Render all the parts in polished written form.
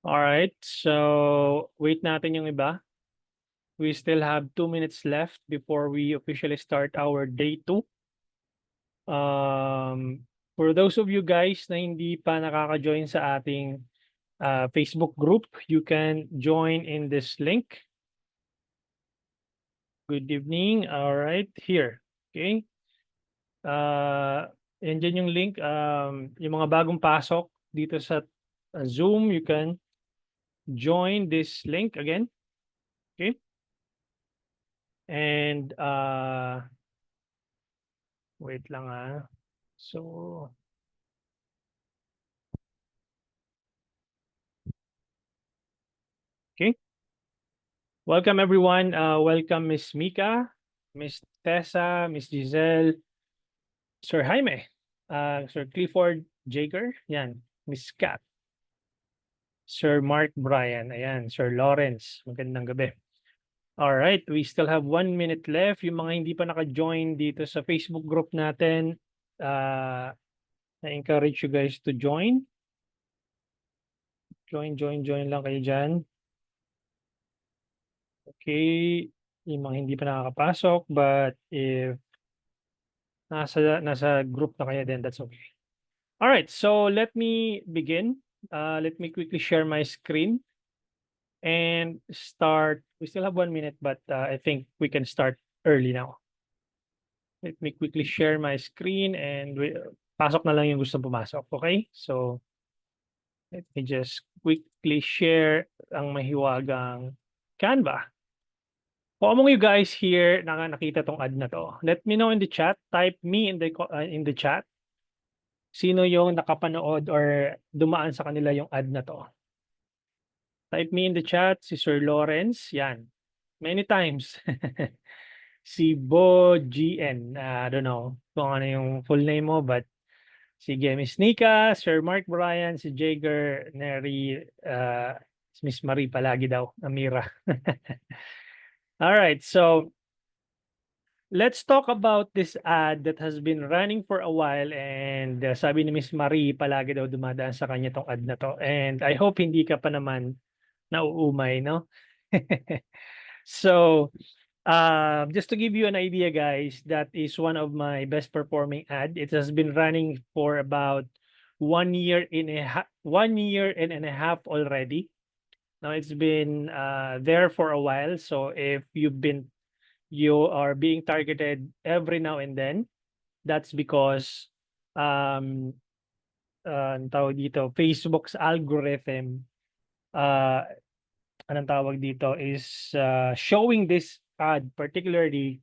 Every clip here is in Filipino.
Alright, so wait natin yung iba. We still have 2 minutes left before we officially start our day 2. For those of you guys na hindi pa nakaka-join sa ating Facebook group, you can join in this link. Good evening. All right, here. Okay. Yan dyan yung link. Yung mga bagong pasok dito sa Zoom, you can join this link again. Okay. And wait lang So okay. Welcome everyone. Welcome Miss Mika, Miss Tessa, Miss Giselle, Sir Jaime, Sir Clifford Jager, yan, Miss Kat, Sir Mark Bryan, ayan, Sir Lawrence, magandang gabi. All right, we still have 1 minute left. Yung mga hindi pa naka-join dito sa Facebook group natin, I-encourage you guys to join. Join lang kayo dyan. Okay, yung mga hindi pa nakakapasok, but if nasa group na kayo, then that's okay. All right, so let me begin. Let me quickly share my screen and start. We still have 1 minute, but I think we can start early now. Let me quickly share my screen and pasok na lang yung gusto pumasok. Okay, so let me just quickly share ang mahiwagang Canva. For among you guys here na nakita tong ad na to, let me know in the chat. Type me in the chat. Sino yung nakapanood or dumaan sa kanila yung ad na to? Type me in the chat, si Sir Lawrence, yan. Many times. Si Bo GN, I don't know kung ano yung full name mo, but sige, Miss Nika, Sir Mark Bryan, si Jager, Neri, Miss Marie palagi daw, Amira. All right, so let's talk about this ad that has been running for a while and sabi ni Miss Marie palagi daw dumadaan sa kanya tong ad na to. And I hope hindi ka pa naman nauumay, no? So, just to give you an idea, guys, that is one of my best performing ad. It has been running for about 1 year and a half already. Now it's been there for a while. So if you are being targeted every now and then, that's because ang tawag dito, Facebook's algorithm, anong tawag dito, is showing this ad particularly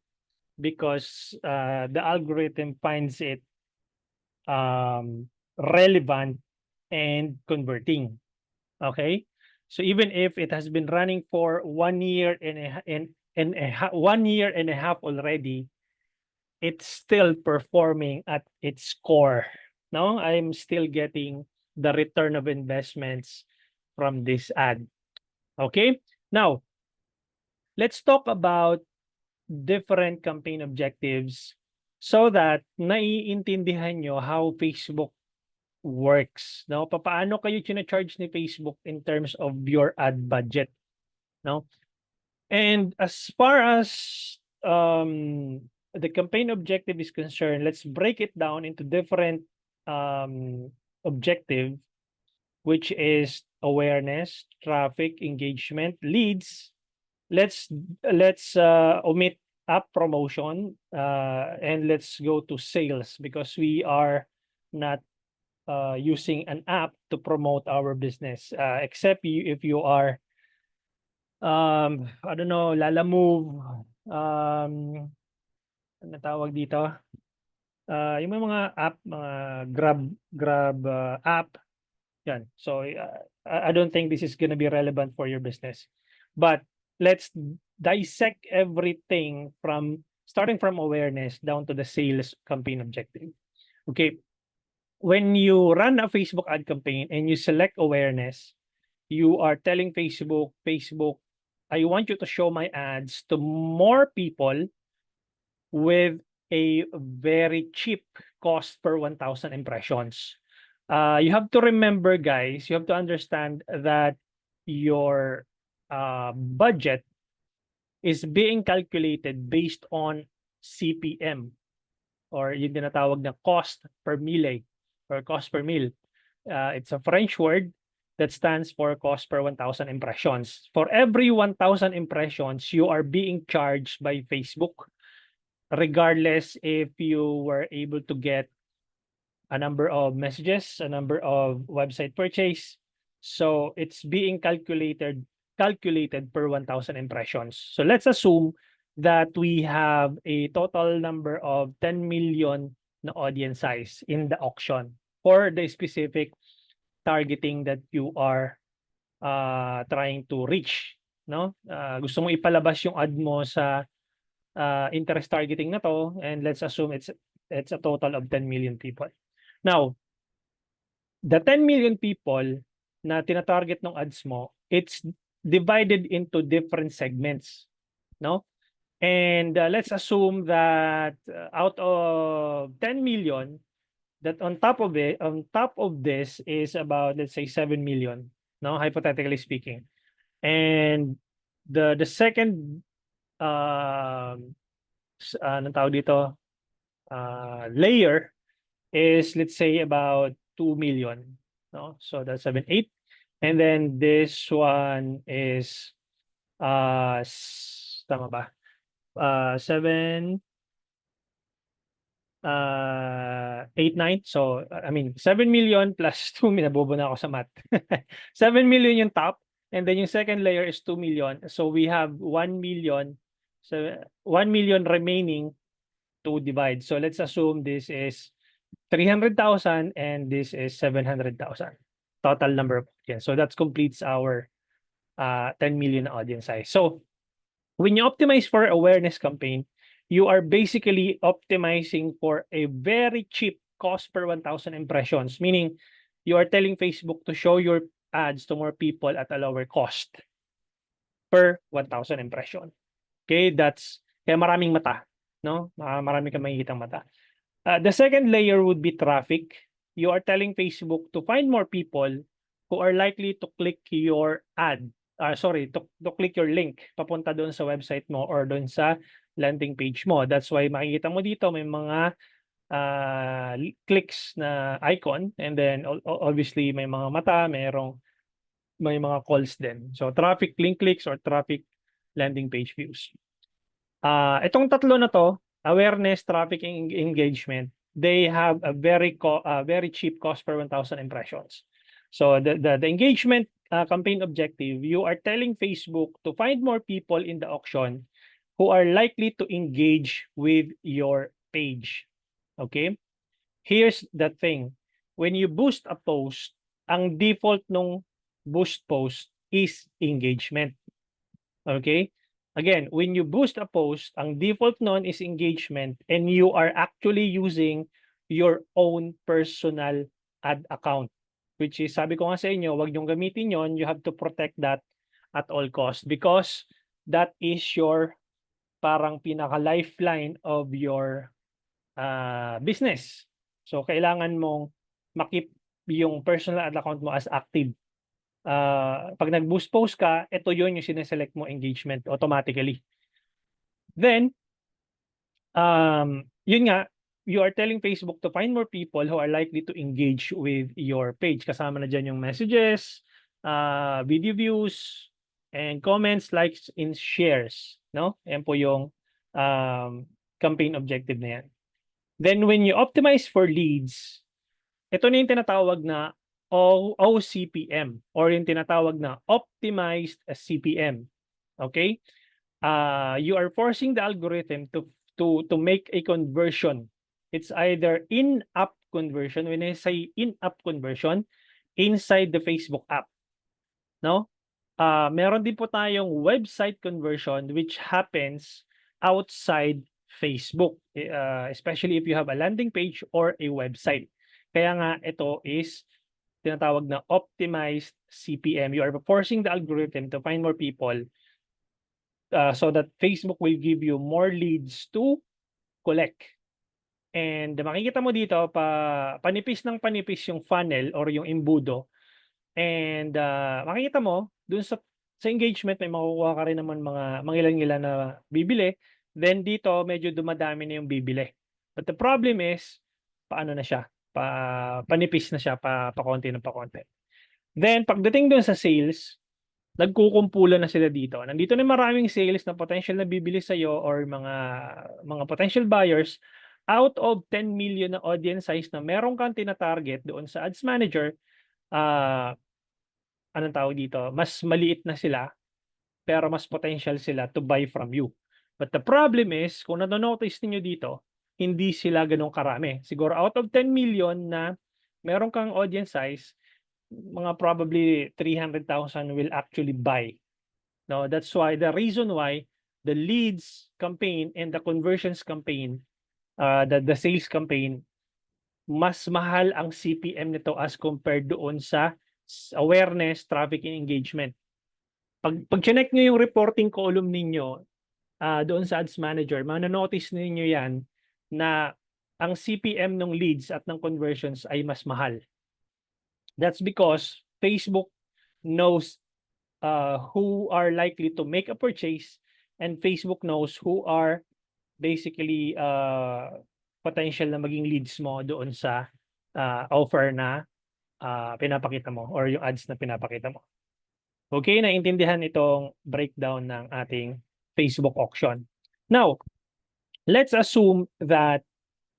because the algorithm finds it relevant and converting. Okay, so even if it has been running for 1 year and 1 year and a half already, it's still performing at its core. No, I'm still getting the return of investments from this ad. Okay, now let's talk about different campaign objectives so that naiintindihan nyo how Facebook works. No? Paano kayo china-charge ni Facebook in terms of your ad budget. No? And as far as the campaign objective is concerned, let's break it down into different objective, which is awareness, traffic, engagement, leads. Let's omit app promotion and let's go to sales because we are not using an app to promote our business except if you are I don't know, Lalamove, ano tawag dito, yung mga app, mga grab app yan. So I don't think this is going to be relevant for your business, but let's dissect everything from starting from awareness down to the sales campaign objective. Okay, when you run a Facebook ad campaign and you select awareness, you are telling Facebook, I want you to show my ads to more people with a very cheap cost per 1,000 impressions. You have to remember, guys, you have to understand that your budget is being calculated based on CPM, or yung tinatawag na cost per mille or cost per mille. It's a French word that stands for cost per 1,000 impressions. For every 1,000 impressions, you are being charged by Facebook, regardless if you were able to get a number of messages, a number of website purchase. So it's being calculated per 1,000 impressions. So let's assume that we have a total number of 10 million na audience size in the auction for the specific targeting that you are trying to reach, no? Gusto mo ipalabas yung ad mo sa interest targeting na to, and let's assume it's a total of 10 million people. Now, the 10 million people na tina-target ng ads mo, it's divided into different segments, no? And let's assume that out of 10 million, that on top of this is about, let's say, 7 million, no, hypothetically speaking. And the second anong tawag dito, layer is, let's say, about 2 million, no? So that's 7, 8. And then this one is tama ba? 7, 8, 9. So I mean 7 million plus 2 million, nabobo na ako sa math. 7 million yung top, and then yung second layer is 2 million. So we have 1 million. So 1 million remaining to divide. So let's assume this is 300,000 and this is 700,000 total number of audience. So that completes our 10 million audience size. So when you optimize for awareness campaign, you are basically optimizing for a very cheap cost per 1,000 impressions, meaning you are telling Facebook to show your ads to more people at a lower cost per 1,000 impression. Okay, that's kaya maraming mata, no? Marami kang makikitang mata. The second layer would be traffic. You are telling Facebook to find more people who are likely to click your ad. To click your link papunta doon sa website mo or doon sa landing page mo. That's why makikita mo dito may mga clicks na icon, and then obviously may mga mata, may mga calls din. So traffic link clicks or traffic landing page views. Itong tatlo na to, awareness, traffic, and engagement, they have a very cheap cost per 1,000 impressions. So the engagement campaign objective, you are telling Facebook to find more people in the auction who are likely to engage with your page. Okay? Here's the thing. When you boost a post, ang default nung boost post is engagement. Okay? Again, when you boost a post, ang default nun is engagement, and you are actually using your own personal ad account, which is, sabi ko nga sa inyo, wag niyong gamitin yon. You have to protect that at all costs, because that is your parang pinaka-lifeline of your business. So kailangan mong makip yung personal ad account mo as active. Pag nag-boost post ka, ito yun yung sineselect mo engagement automatically. Then, yun nga, you are telling Facebook to find more people who are likely to engage with your page. Kasama na dyan yung messages, video views, and comments, likes, and shares. No? Yan po yung campaign objective na yan. Then when you optimize for leads, ito na yung tinatawag na OCPM, or yung tinatawag na optimized CPM. Okay? You are forcing the algorithm to make a conversion. It's either in-app conversion. When I say in-app conversion, inside the Facebook app. No? Meron din po tayong website conversion, which happens outside Facebook, especially if you have a landing page or a website. Kaya nga ito is tinatawag na optimized CPM. You are forcing the algorithm to find more people so that Facebook will give you more leads to collect. And makikita mo dito, panipis ng panipis yung funnel or yung embudo. And makikita mo, dun sa engagement may makukuha ka rin naman mga mangilan-ngilan na bibili, then dito medyo dumadami na yung bibili. But the problem is, paano na siya, panipis na siya pakonti ng pakonti. Then pagdating dun sa sales, nagkukumpulan na sila dito. Nandito na maraming sales na potential na bibili sa'yo or mga potential buyers out of 10 million na audience size na meron kang tina-target doon sa ads manager, anong tawag dito, mas maliit na sila pero mas potential sila to buy from you. But the problem is, kung nanonotice niyo dito, hindi sila ganun karami. Siguro out of 10 million na meron kang audience size, mga probably 300,000 will actually buy. No, that's why the reason why the leads campaign and the conversions campaign, the sales campaign, mas mahal ang CPM nito as compared doon sa awareness, traffic, and engagement. Pag chinek nyo yung reporting column ninyo doon sa Ads Manager, manonotice ninyo yan na ang CPM ng leads at ng conversions ay mas mahal. That's because Facebook knows who are likely to make a purchase, and Facebook knows who are basically potential na maging leads mo doon sa offer na pinapakita mo or yung ads na pinapakita mo. Okay, naintindihan itong breakdown ng ating Facebook auction. Now, let's assume that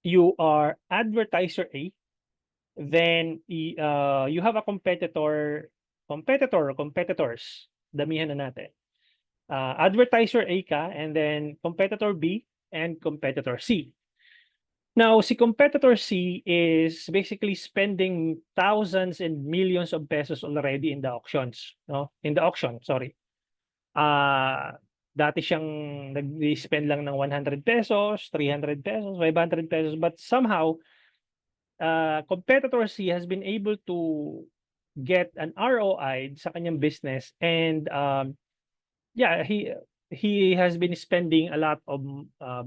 you are advertiser A, then you have a competitors, damihan na natin. Advertiser A ka, and then competitor B and competitor C. Now, si competitor C is basically spending thousands and millions of pesos already in the auctions, no? In the auction, sorry. Dati siyang nag-spend lang ng 100 pesos, 300 pesos, 500 pesos, but somehow competitor C has been able to get an ROI sa kanyang business, and yeah, he has been spending a lot of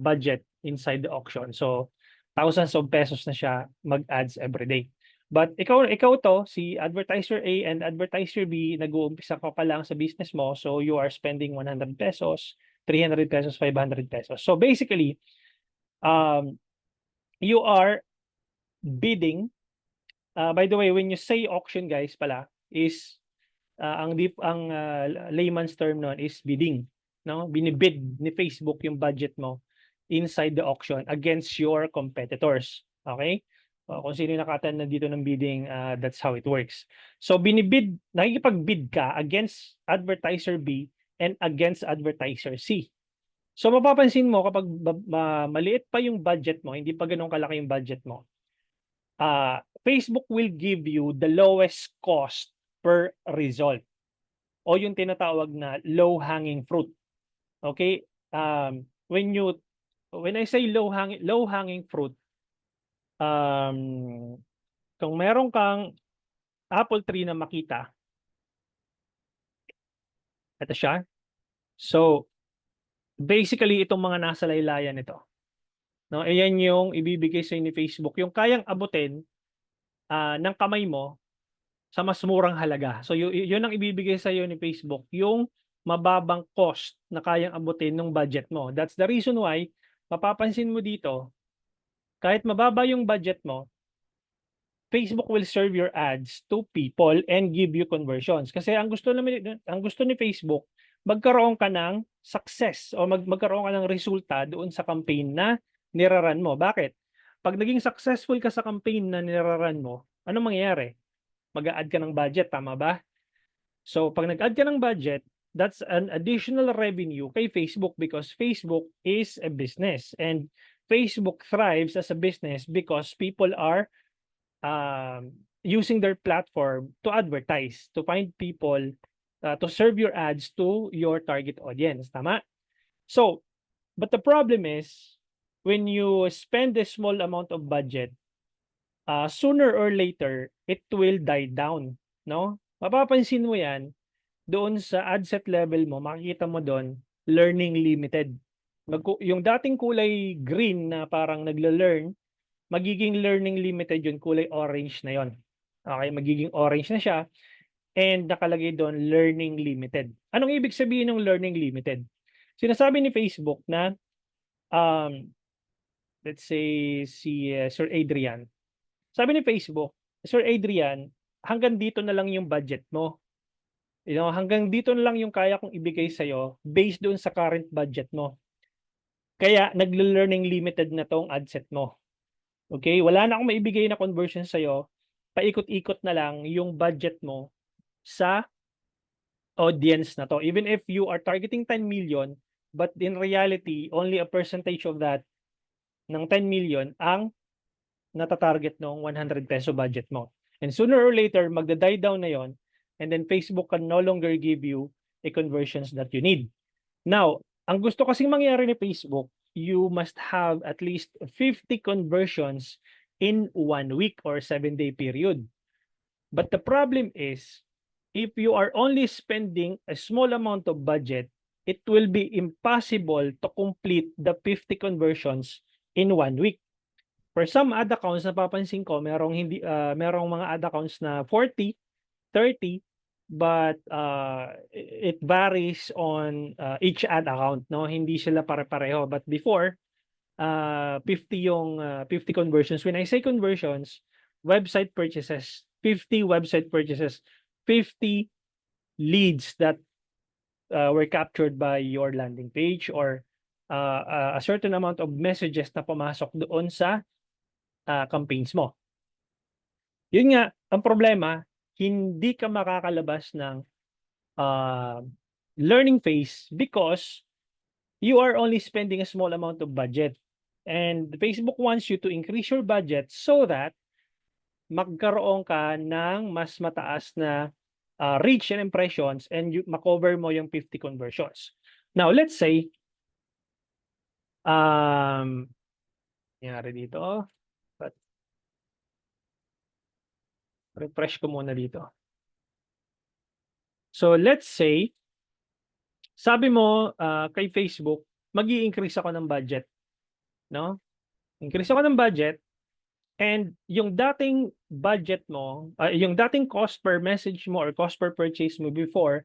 budget inside the auction. So thousands of pesos na siya mag-ads every day. But ikaw to, si advertiser A and advertiser B, nag-uumpisa ka pa lang sa business mo, so you are spending 100 pesos, 300 pesos, 500 pesos. So basically, you are bidding. By the way, when you say auction, guys, pala, is ang layman's term noon is bidding, no? Binibid ni Facebook yung budget mo inside the auction against your competitors. Okay? Kung sino nakatan na dito ng bidding, that's how it works. So nakikipag-bid ka against advertiser B and against advertiser C. So mapapansin mo kapag maliit pa yung budget mo, hindi pa ganun kalaki yung budget mo, Facebook will give you the lowest cost per result, o yung tinatawag na low-hanging fruit. Okay? When I say low-hanging fruit, kung meron kang apple tree na makita, ito siya. So, basically, itong mga nasa laylayan nito. No, ayan yung ibibigay sa ni Facebook, yung kayang abutin ng kamay mo sa mas murang halaga. So, yun ang ibibigay sa iyo ni Facebook, yung mababang cost na kayang abutin ng budget mo. That's the reason why mapapansin mo dito, kahit mababa yung budget mo, Facebook will serve your ads to people and give you conversions. Kasi ang gusto ni Facebook, magkaroon ka ng success o magkaroon ka ng resulta doon sa campaign na niraran mo. Bakit? Pag naging successful ka sa campaign na niraran mo, anong mangyayari? Mag-a-add ka ng budget, tama ba? So, pag nag-add ka ng budget, that's an additional revenue kay Facebook because Facebook is a business, and Facebook thrives as a business because people are using their platform to advertise, to find people, to serve your ads to your target audience. Tama? So, but the problem is, when you spend a small amount of budget, sooner or later, it will die down. No? Mapapansin mo yan, doon sa ad set level mo, makikita mo doon, learning limited. Yung dating kulay green na parang nagla-learn, magiging learning limited yun, kulay orange na yon. Okay, magiging orange na siya. and nakalagay doon learning limited. Anong ibig sabihin ng learning limited? Sinasabi ni Facebook na um, let's say si Sir Adrian. Sabi ni Facebook, Sir Adrian, hanggang dito na lang yung budget mo. You know, hanggang dito na lang yung kaya kong ibigay sa'yo based doon sa current budget mo. Kaya nagle-learning limited na tong ad set mo. Okay? Wala na akong maibigay na conversion sa'yo. Paikot-ikot na lang yung budget mo sa audience na to. Even if you are targeting 10 million, but in reality, only a percentage of that ng 10 million ang natatarget ng 100 peso budget mo. And sooner or later, magda-die down na yon, and then Facebook can no longer give you a conversions that you need. Now, ang gusto kasing mangyari ni Facebook, you must have at least 50 conversions in 1 week or 7-day period. But the problem is, if you are only spending a small amount of budget, it will be impossible to complete the 50 conversions in 1 week. For some ad accounts, napapansin ko, merong mga ad accounts na 40, 30, but it varies on each ad account, no? Hindi sila pare-pareho. But before, 50 yung 50 conversions. When I say conversions, website purchases, 50 website purchases, 50 leads that were captured by your landing page, or a certain amount of messages na pumasok doon sa campaigns mo. Yun nga, ang problema, hindi ka makakalabas ng learning phase because you are only spending a small amount of budget. And Facebook wants you to increase your budget so that magkaroon ka ng mas mataas na reach and impressions, and makover mo yung 50 conversions. Now, let's say, nangyari dito, but refresh ko muna dito. So, let's say, sabi mo kay Facebook, mag-i-increase ako ng budget. No? Increase ako ng budget, and yung dating budget mo, yung dating cost per message mo or cost per purchase mo before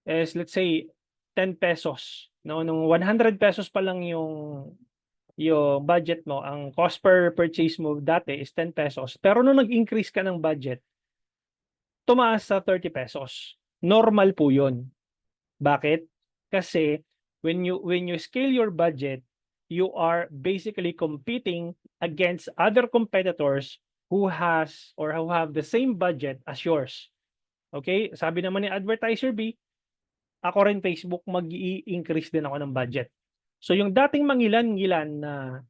is, let's say, 10 pesos. No? Nung 100 pesos pa lang yung budget mo, ang cost per purchase mo dati is 10 pesos. Pero nung nag-increase ka ng budget, tumaas sa 30 pesos. Normal po yun. Bakit? Kasi when you scale your budget, you are basically competing against other competitors who has or who have the same budget as yours. Okay? Sabi naman ni Advertiser B, ako rin Facebook, mag-i-increase din ako ng budget. So yung dating mangilan-ngilan na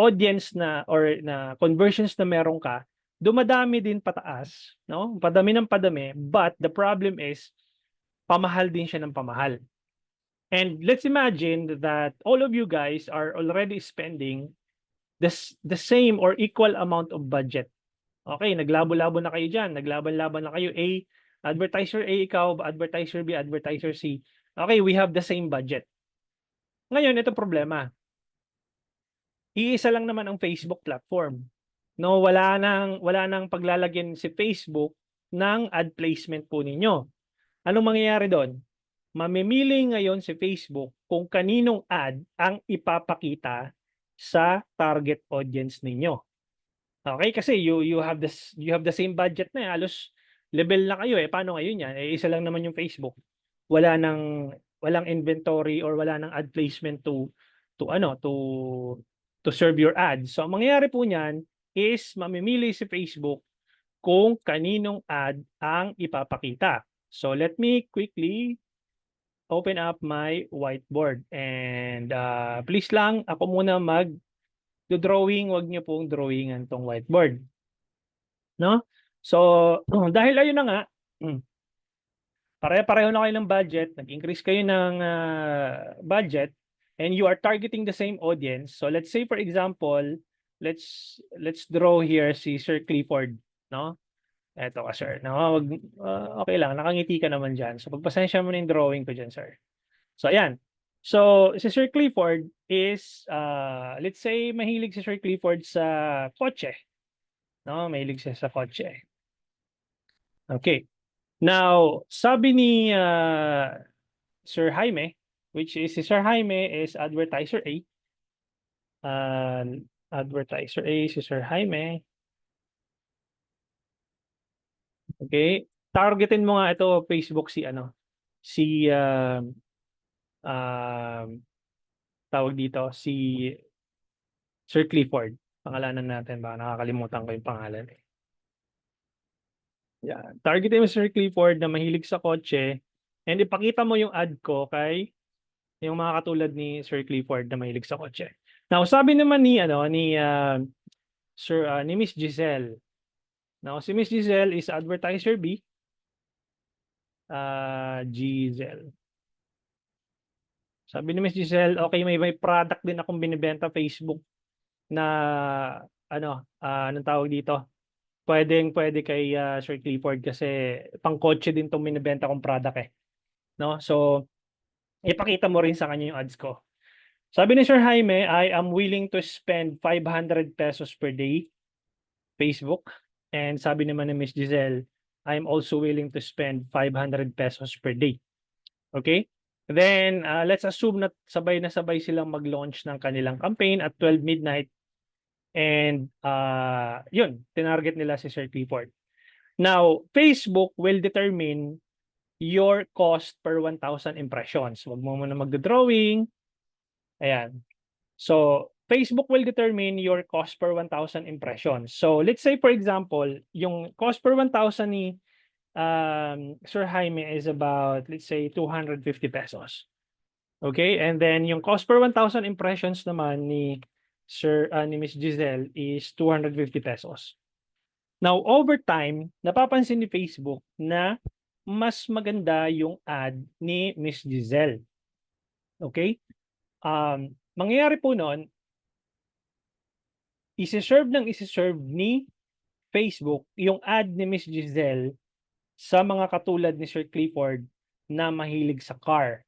audience na or na conversions na meron ka, dumadami din pataas, no? Padami ng padami, but the problem is pamahal din siya ng pamahal. And let's imagine that all of you guys are already spending the same or equal amount of budget. Okay, naglabo-labo na kayo dyan. Naglaban-laban na kayo. Advertiser A, ikaw, advertiser B, advertiser C. Okay, we have the same budget. Ngayon, ito problema. Iisa lang naman ang Facebook platform. No, wala nang paglalagyan si Facebook ng ad placement po ninyo. Anong mangyayari doon? Mamimili ngayon si Facebook kung kaninong ad ang ipapakita sa target audience ninyo. Okay, kasi you have the same budget na eh. Halos level na kayo eh. Paano ngayon yan? Isa lang naman yung Facebook. Walang inventory or wala nang ad placement to serve your ads. So ang mangyayari po niyan is mamimili si Facebook kung kaninong ad ang ipapakita. So let me quickly open up my whiteboard, and please lang ako muna mag-drawing, wag niyo pong drawingan tong whiteboard. No? So dahil ayun na nga, pare-pareho na kayo ng budget, nag-increase kayo ng budget, and you are targeting the same audience. So let's say for example, let's draw here si Sir Clifford, no? Eto ka, sir. No, okay lang, nakangiti ka naman diyan. So pagpasensya mo na yung drawing ko diyan, sir. So ayan. So si Sir Clifford is let's say mahilig si Sir Clifford sa kotse. No, mahilig siya sa kotse. Okay. Now, sabi ni Sir Jaime, which is si Sir Jaime is advertiser A. Advertiser A, si Sir Jaime. Okay? Targetin mo nga ito Facebook si ano, si um, tawag dito, si Sir Clifford. Pangalanan natin, baka nakakalimutan ko yung pangalan eh. Yan. Targetin mo si Sir Clifford na mahilig sa kotse and ipakita mo yung ad ko kay yung mga katulad ni Sir Clifford na mahilig sa kotse. Now, sabi naman ni ano ni ni Miss Giselle. Now, si Miss Giselle is advertiser B. Giselle. Sabi ni Miss Giselle, okay, may product din akong binibenta Facebook na ano, anong tawag dito? Pwede kay Sir Clifford kasi pangkotse din 'tong binebenta kong product eh, no? So, ipakita mo rin sa kanya yung ads ko. Sabi ni Sir Jaime, I am willing to spend 500 pesos per day Facebook. And sabi naman ni Miss Giselle, I'm also willing to spend 500 pesos per day. Okay? Then, let's assume na sabay silang mag-launch ng kanilang campaign at 12 midnight. And yun, tinarget nila si Sir Clifford. Now, Facebook will determine your cost per 1,000 impressions. Huwag mo muna mag-drawing. Ayan. So, Facebook will determine your cost per 1,000 impressions. So, let's say for example, yung cost per 1,000 ni Sir Jaime is about, let's say, 250 pesos. Okay? And then, yung cost per 1,000 impressions naman ni ni Miss Giselle is 250 pesos. Now, over time, napapansin ni Facebook na mas maganda yung ad ni Miss Giselle. Okay? Mangyayari po noon, isi-serve ni Facebook yung ad ni Miss Giselle sa mga katulad ni Sir Clifford na mahilig sa car.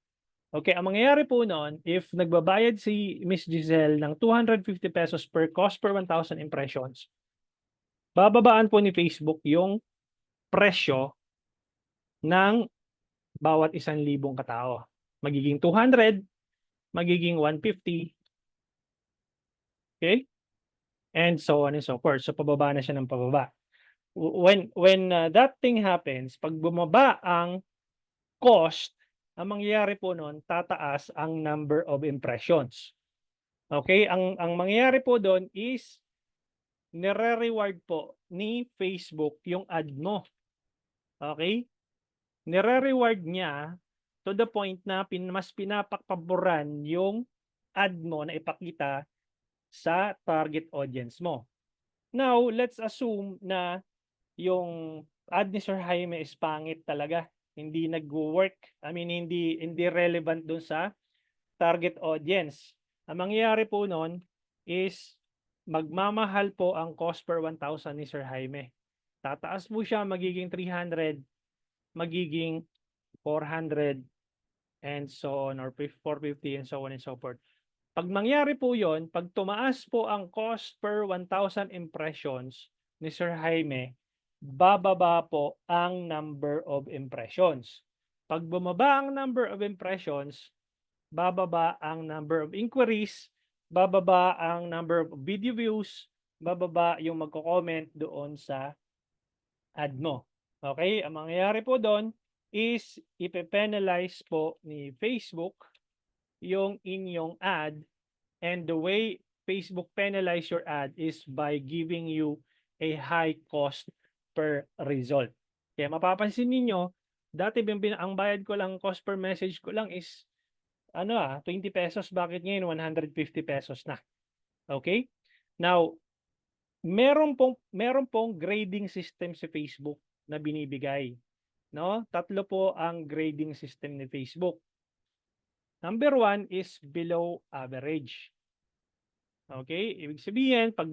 Okay, ang mangyayari po noon, if nagbabayad si Miss Giselle ng 250 pesos per cost per 1,000 impressions, bababaan po ni Facebook yung presyo ng bawat 1,000 katao. Magiging 200, magiging 150, okay? And so on and so forth. So pababa na siya ng pababa. When that thing happens, pag bumaba ang cost, ang mangyayari po noon, tataas ang number of impressions. Okay? Ang mangyayari po doon is nire-reward po ni Facebook yung ad mo. Okay? Nire-reward niya to the point na mas pinapakpaboran yung ad mo na ipakita sa target audience mo. Now, let's assume na yung ad ni Sir Jaime is pangit talaga. Hindi nag-work. I mean, hindi relevant dun sa target audience. Ang mangyayari po noon is magmamahal po ang cost per 1,000 ni Sir Jaime. Tataas po siya, magiging 300, magiging 400, and so on, or 450, and so on and so forth. Pag mangyari po yon, pag tumaas po ang cost per 1,000 impressions ni Sir Jaime, bababa po ang number of impressions. Pag bumaba ang number of impressions, bababa ang number of inquiries, bababa ang number of video views, bababa yung magko-comment doon sa ad mo. Okay? Ang mangyayari po doon is ipe-penalize po ni Facebook yung inyong ad, and the way Facebook penalize your ad is by giving you a high cost per result. Kaya mapapansin ninyo, dati ang bayad ko lang, cost per message ko lang is 20 pesos. Bakit ngayon 150 pesos na? Okay? Now, meron pong grading system si Facebook na binibigay, no? 3 po ang grading system ni Facebook. Number 1 is below average. Okay? Ibig sabihin, pag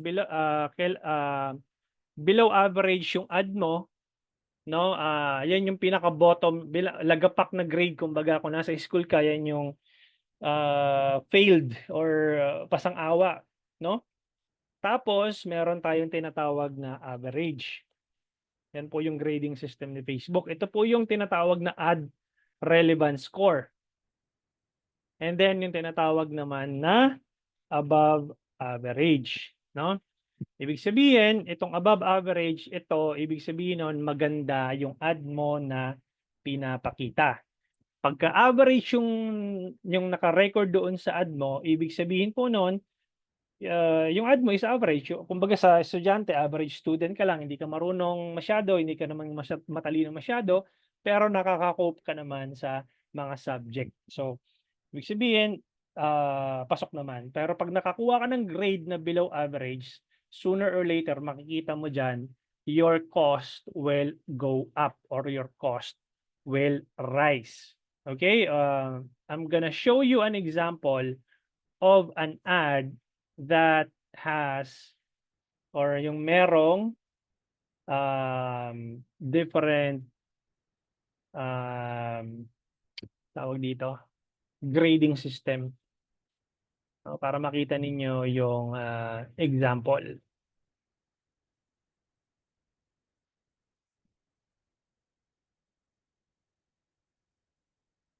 below average yung ad mo, no? Yan yung pinaka-bottom, lagapak na grade, kumbaga kung nasa school ka, yan yung failed or pasang-awa, no? Tapos, meron tayong tinatawag na average. Yan po yung grading system ni Facebook. Ito po yung tinatawag na ad relevance score. And then yung tinatawag naman na above average, no? Ibig sabihin, itong above average, ito, ibig sabihin nun, maganda yung ad mo na pinapakita. Pagka average yung naka-record doon sa ad mo, ibig sabihin po nun, yung ad mo is average. Kumbaga sa estudyante, average student ka lang, hindi ka marunong masyado, hindi ka naman matalino masyado, pero nakaka-cope ka naman sa mga subject. So, ibig sabihin, pasok naman. Pero pag nakakuha ka ng grade na below average, sooner or later, makikita mo dyan, your cost will go up or your cost will rise. Okay? I'm gonna show you an example of an ad that has or yung merong different tawag dito, grading system. Para makita ninyo yung example.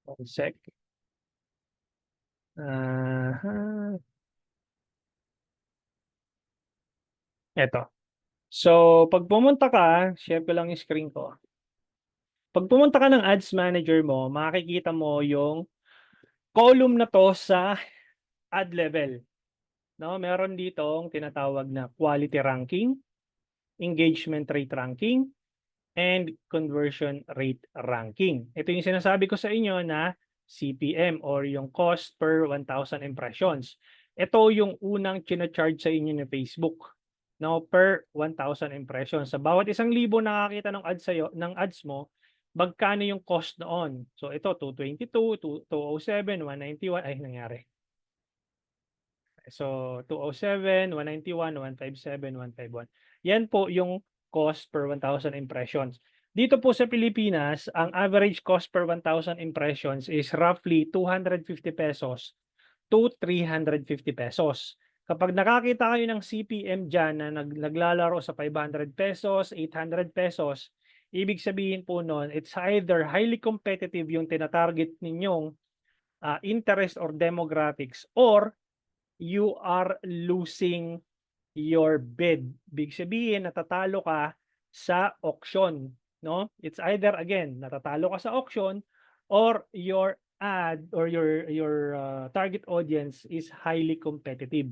One sec. Eto. So, pag pumunta ka, share ko lang yung screen ko. Pag pumunta ka ng ads manager mo, makikita mo yung column na to sa ad level. No, meron ditong tinatawag na quality ranking, engagement rate ranking, and conversion rate ranking. Ito yung sinasabi ko sa inyo na CPM or yung cost per 1,000 impressions. Ito yung unang china-charge sa inyo ni Facebook. No, per 1,000 impressions. Sa bawat 1,000 nakakita ng ads sa'yo, ng ads mo, magkano yung cost noon? So ito 222, 207, 191 ay nangyari. So 207, 191, 157, 151. Yan po yung cost per 1,000 impressions. Dito po sa Pilipinas, ang average cost per 1,000 impressions is roughly 250 pesos to 350 pesos. Kapag nakakita kayo ng CPM dyan na naglalaro sa 500 pesos, 800 pesos, ibig sabihin po nun, it's either highly competitive yung tinatarget ninyong interest or demographics, or you are losing your bid. Big sabihin, natatalo ka sa auction. No? It's either, again, natatalo ka sa auction or your ad or your target audience is highly competitive.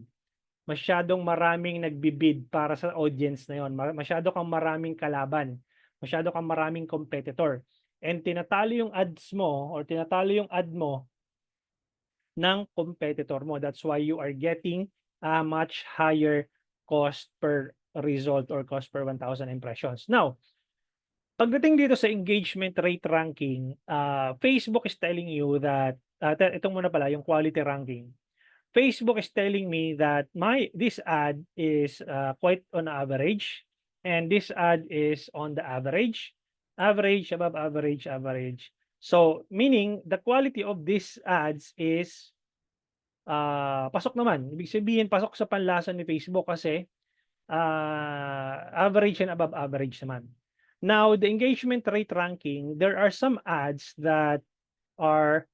Masyadong maraming nagbibid para sa audience na yon. Masyado kang maraming kalaban. Masyado kang maraming competitor. And tinatalo yung ads mo or tinatalo yung ad mo ng competitor mo. That's why you are getting a much higher cost per result or cost per 1,000 impressions. Now, pagdating dito sa engagement rate ranking, Facebook is telling you that, itong muna pala, yung quality ranking. Facebook is telling me that this ad is quite on average, and this ad is on the average, above average, average. So, meaning the quality of these ads is pasok naman. Ibig sabihin, pasok sa panlasa ni Facebook kasi average and above average naman. Now, the engagement rate ranking, there are some ads that are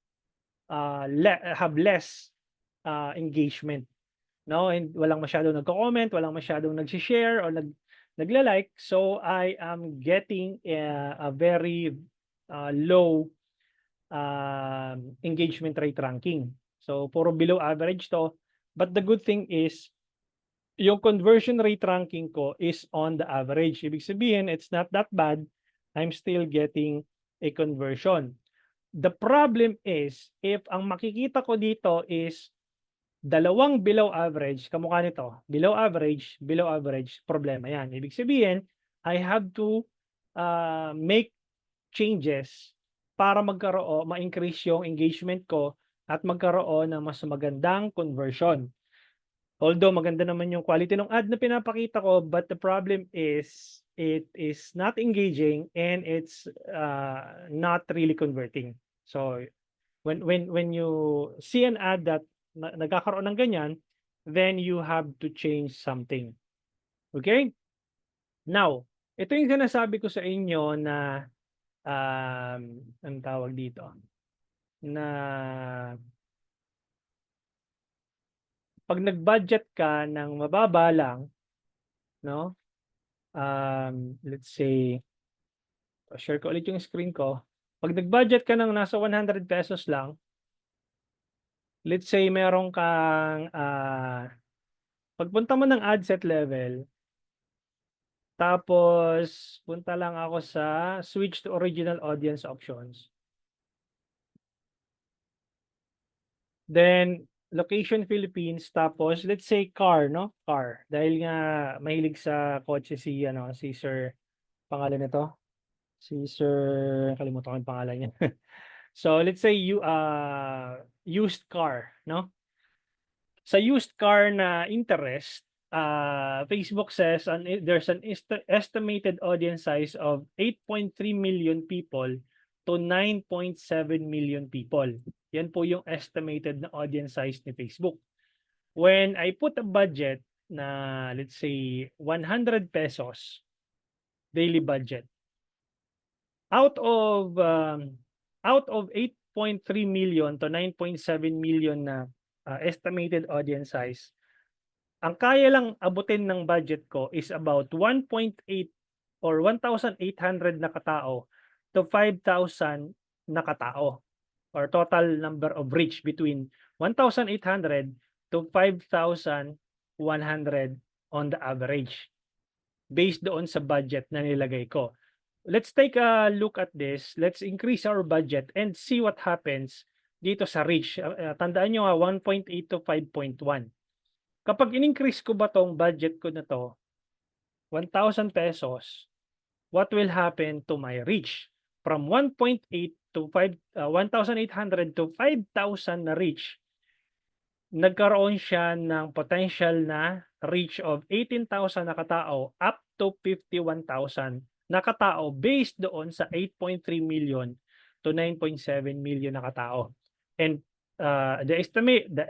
have less engagement, no? And walang masyadong nagko-comment, walang masyadong nagsi-share or nagla-like. So I am getting a very low engagement rate ranking. So puro below average to. But the good thing is yung conversion rate ranking ko is on the average. Ibig sabihin, it's not that bad. I'm still getting a conversion. The problem is, if ang makikita ko dito is dalawang below average, kamukha nito, below average, problema yan. Ibig sabihin, I have to make changes para ma-increase yung engagement ko at magkaroon ng mas magandang conversion. Although maganda naman yung quality ng ad na pinapakita ko, but the problem is it is not engaging and it's not really converting. So when you see an ad that nagkakaroon ng ganyan, then you have to change something. Okay? Now, Ito yung sinasabi ko sa inyo na anong tawag dito? Na pag nag-budget ka ng mababa lang, no? Let's say, share ko ulit yung screen ko. Pag nag-budget ka ng nasa 100 pesos lang, let's say meron kang pagpunta mo ng ad set level, tapos punta lang ako sa switch to original audience options. Then location Philippines, tapos let's say car, no? Car. Dahil nga mahilig sa kotse si si Sir, pangalan nito, si Sir, kalimutan ko yung pangalan niya. So let's say used car, no? Sa used car na interest, Facebook says there's an estimated audience size of 8.3 million people to 9.7 million people. Yan po yung estimated na audience size ni Facebook. When I put a budget na let's say 100 pesos daily budget, out of 8.3 million to 9.7 million na estimated audience size, ang kaya lang abutin ng budget ko is about 1.8 or 1,800 na katao to 5,000 na katao, or total number of reach between 1,800 to 5,100 on the average based doon sa budget na nilagay ko. Let's take a look at this. Let's increase our budget and see what happens dito sa reach. Tandaan nyo 1.8 to 5.1. Kapag in-increase ko ba tong budget ko na to, 1,000 pesos, what will happen to my reach? From 1.8 to 1,800 to 5,000 na reach, nagkaroon siya ng potential na reach of 18,000 na katao up to 51,000 na katao based doon sa 8.3 million to 9.7 million na katao. And the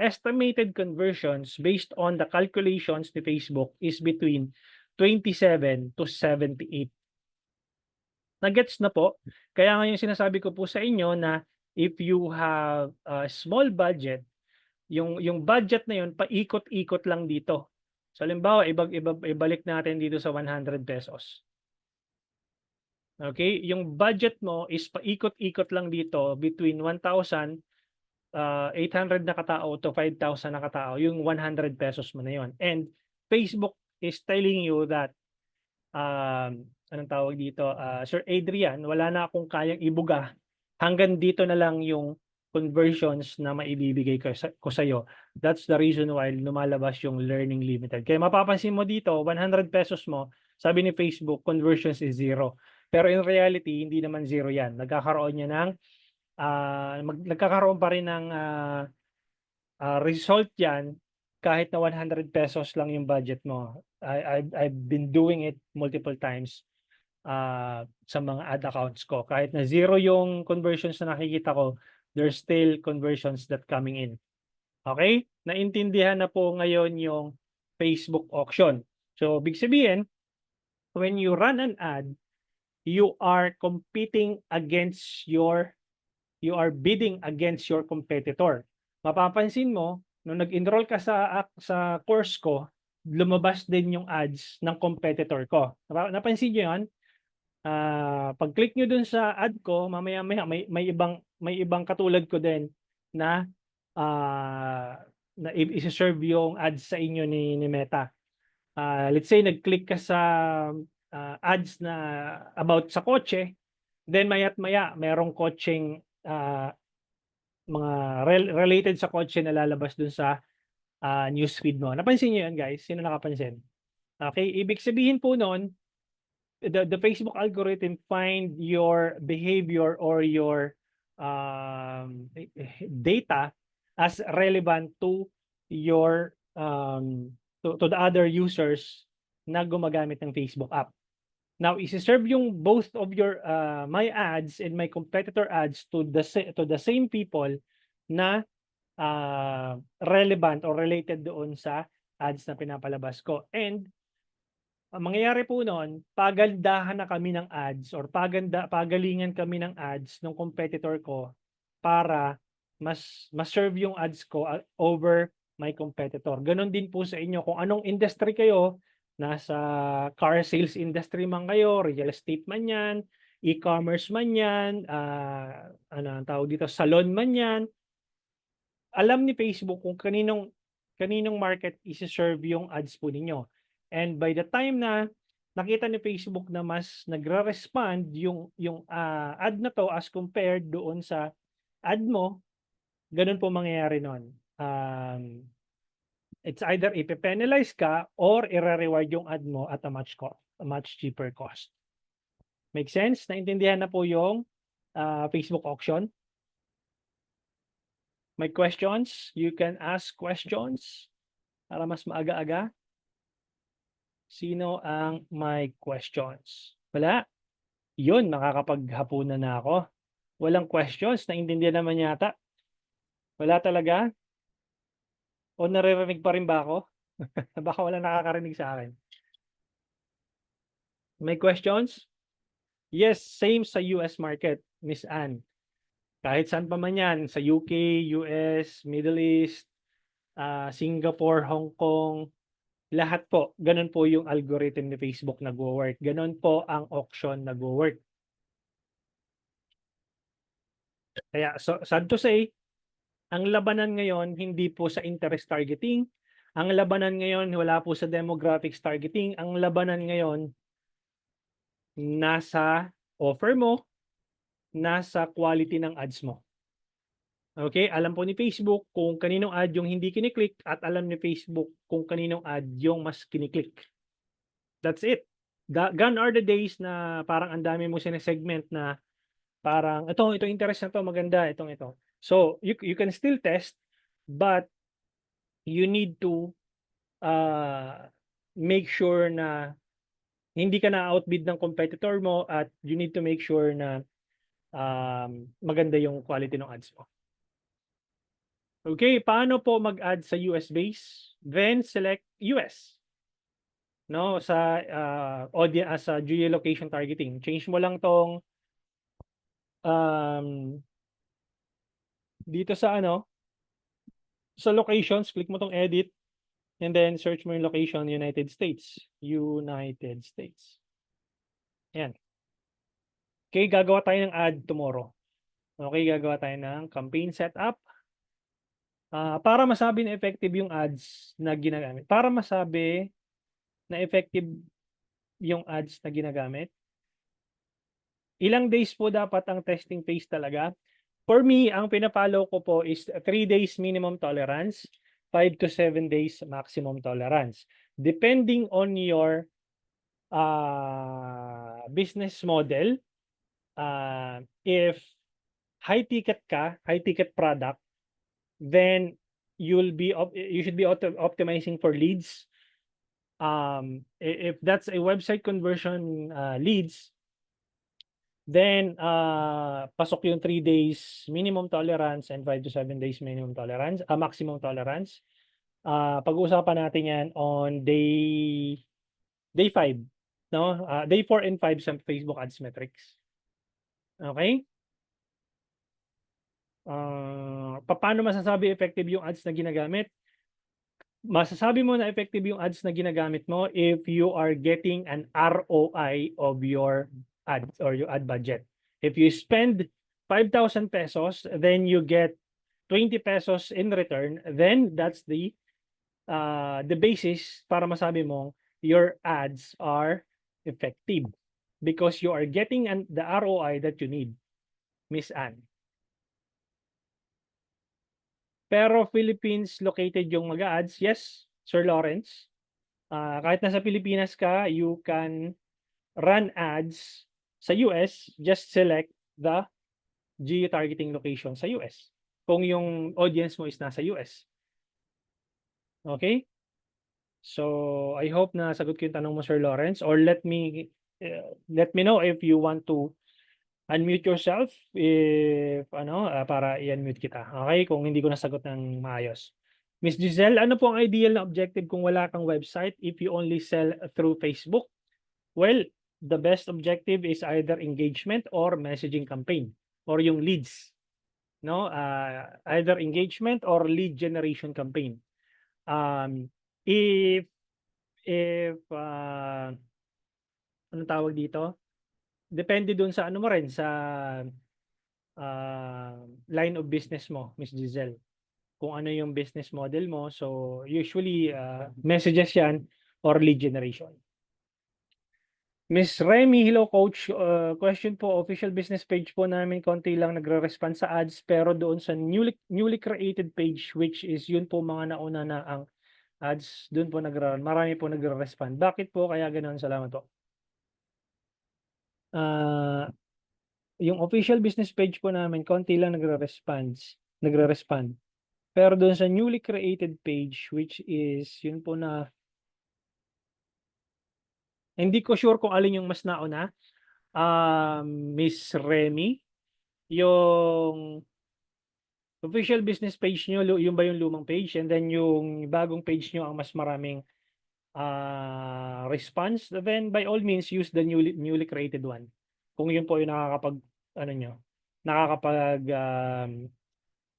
estimated conversions based on the calculations ni Facebook is between 27 to 78. Nagets na po? Kaya nga yung sinasabi ko po sa inyo na if you have a small budget, yung budget na yun paikot-ikot lang dito. So halimbawa, ibalik natin dito sa 100 pesos. Okay? Yung budget mo is paikot-ikot lang dito between 1,800 na katao to 5,000 na katao, yung 100 pesos mo na yun. And Facebook is telling you that anong tawag dito, Sir Adrian, wala na akong kayang ibuga. Hanggang dito na lang yung conversions na maibibigay ko sa iyo. That's the reason why lumalabas yung learning limited. Kaya mapapansin mo dito, 100 pesos mo, sabi ni Facebook, conversions is 0. Pero in reality, hindi naman 0 yan. Nagkakaroon niya ng, nagkakaroon pa rin ng result yan kahit na 100 pesos lang yung budget mo. I've been doing it multiple times sa mga ad accounts ko. Kahit na 0 yung conversions na nakikita ko, there's still conversions that coming in. Okay? Naintindihan na po ngayon yung Facebook auction. So, big sabihin, when you run an ad, you are bidding against your competitor. Mapapansin mo, nung nag-enroll ka sa course ko, lumabas din yung ads ng competitor ko. Napansin niyo 'yon? Pag-click nyo dun sa ad ko, mamaya-maya may ibang katulad ko din na i-serve yung ads sa inyo ni Meta. Let's say nag-click ka sa ads na about sa kotse, then maya't maya merong kotseng mga related sa kotse na lalabas dun sa newsfeed mo. Napansin niyo 'yan, guys? Sino nakapansin? Okay, ibig sabihin po noon, the Facebook algorithm find your behavior or your data as relevant to your to the other users na gumagamit ng Facebook app. Now, isi-serve yung both of your my ads and my competitor ads to the same people na relevant or related doon sa ads na pinapalabas ko. And Ang mangyayari po no'n, pagandahan na kami ng ads or pagalingan kami ng ads ng competitor ko para mas-serve yung ads ko over my competitor. Gano'n din po sa inyo kung anong industry kayo, nasa car sales industry man kayo, real estate man 'yan, e-commerce man 'yan, ano ang tawag dito, salon man 'yan, alam ni Facebook kung kaninong market ise-serve yung ads po ninyo. And by the time na nakita ni Facebook na mas nagre-respond yung ad na 'to as compared doon sa ad mo, gano'n po mangyayari nun. It's either ipe-penalize ka or ire-reward yung ad mo at a much cheaper cost. Make sense? Naintindihan na po yung Facebook auction? May questions? You can ask questions para mas maaga-aga. Sino ang may questions? Wala? Yun, makakapaghapunan na ako. Walang questions? Naintindihan naman yata? Wala talaga? O naririnig pa rin ba ako? Baka wala nakakarinig sa akin. May questions? Yes, same sa US market, Miss Anne. Kahit saan pa man yan, sa UK, US, Middle East, Singapore, Hong Kong, lahat po, ganun po yung algorithm ni Facebook nagwo-work. Ganun po ang auction nagwo-work. Kaya, so, sad to say, ang labanan ngayon, hindi po sa interest targeting. Ang labanan ngayon, wala po sa demographics targeting. Ang labanan ngayon, nasa offer mo, nasa quality ng ads mo. Okay, alam po ni Facebook kung kaninong ad yung hindi kiniklik at alam ni Facebook kung kaninong ad yung mas kiniklik. That's it. Gone are the days na parang ang dami mo sinesegment na parang ito interest na to, maganda, ito. So, you can still test, but you need to make sure na hindi ka na-outbid ng competitor mo at you need to make sure na maganda yung quality ng ads mo. Okay, paano po mag-add sa US base? Then select US. No, sa audience sa geolocation targeting. Change mo lang tong dito sa sa locations, click mo tong edit and then search mo yung location United States. United States. Yan. Okay, gagawa tayo ng ad tomorrow. Okay, gagawa tayo ng campaign setup. Para masabi na effective yung ads na ginagamit. Para masabi na effective yung ads na ginagamit, ilang days po dapat ang testing phase talaga? For me, ang pinapollow ko po is 3 days minimum tolerance, 5 to 7 days maximum tolerance. Depending on your business model, if high ticket product, then you should be optimizing for leads. If that's a website conversion leads, then pasok yung 3 days minimum tolerance and 5 to 7 days minimum tolerance, maximum tolerance. Pag-uusapan natin yan on day 5, no? Day 4 and 5 sa Facebook Ads Metrics. Okay? Paano masasabi effective yung ads na ginagamit? Masasabi mo na effective yung ads na ginagamit mo if you are getting an ROI of your ad or your ad budget. If you spend 5,000 pesos, then you get 20 pesos in return, then that's the basis para masabi mo your ads are effective because you are getting the ROI that you need, Miss Anne. Pero Philippines located yung mag-ads, yes, Sir Lawrence. Kahit nasa Pilipinas ka, you can run ads sa US, just select the geo-targeting location sa US. Kung yung audience mo is nasa US. Okay? So, I hope na sagot ko yung tanong mo, Sir Lawrence, or let me know if you want to unmute yourself if para i-unmute kita. Okay? Kung hindi ko nasagot ng maayos. Miss Giselle, ano po ang ideal na objective kung wala kang website if you only sell through Facebook? Well, the best objective is either engagement or messaging campaign or yung leads, no? Either engagement or lead generation campaign. Um, if anong tawag dito? Depende dun sa ano mo rin sa line of business mo, Miss Giselle. Kung ano yung business model mo. So usually messages yan or lead generation. Miss Remy, hello coach. Question po, official business page po namin konti lang nagre-respond sa ads pero doon sa newly created page which is yun po mga nauna na ang ads, doon po marami po nagre-respond. Bakit po kaya ganoon? Salamat po. Yung official business page po namin konti lang nagre-respond. Pero doon sa newly created page which is yun po na hindi ko sure kung alin yung mas nauna. Miss Remy, yung official business page nyo, yung ba yung lumang page? And then yung bagong page nyo ang mas maraming response, then by all means, use the newly created one. Kung yun po yung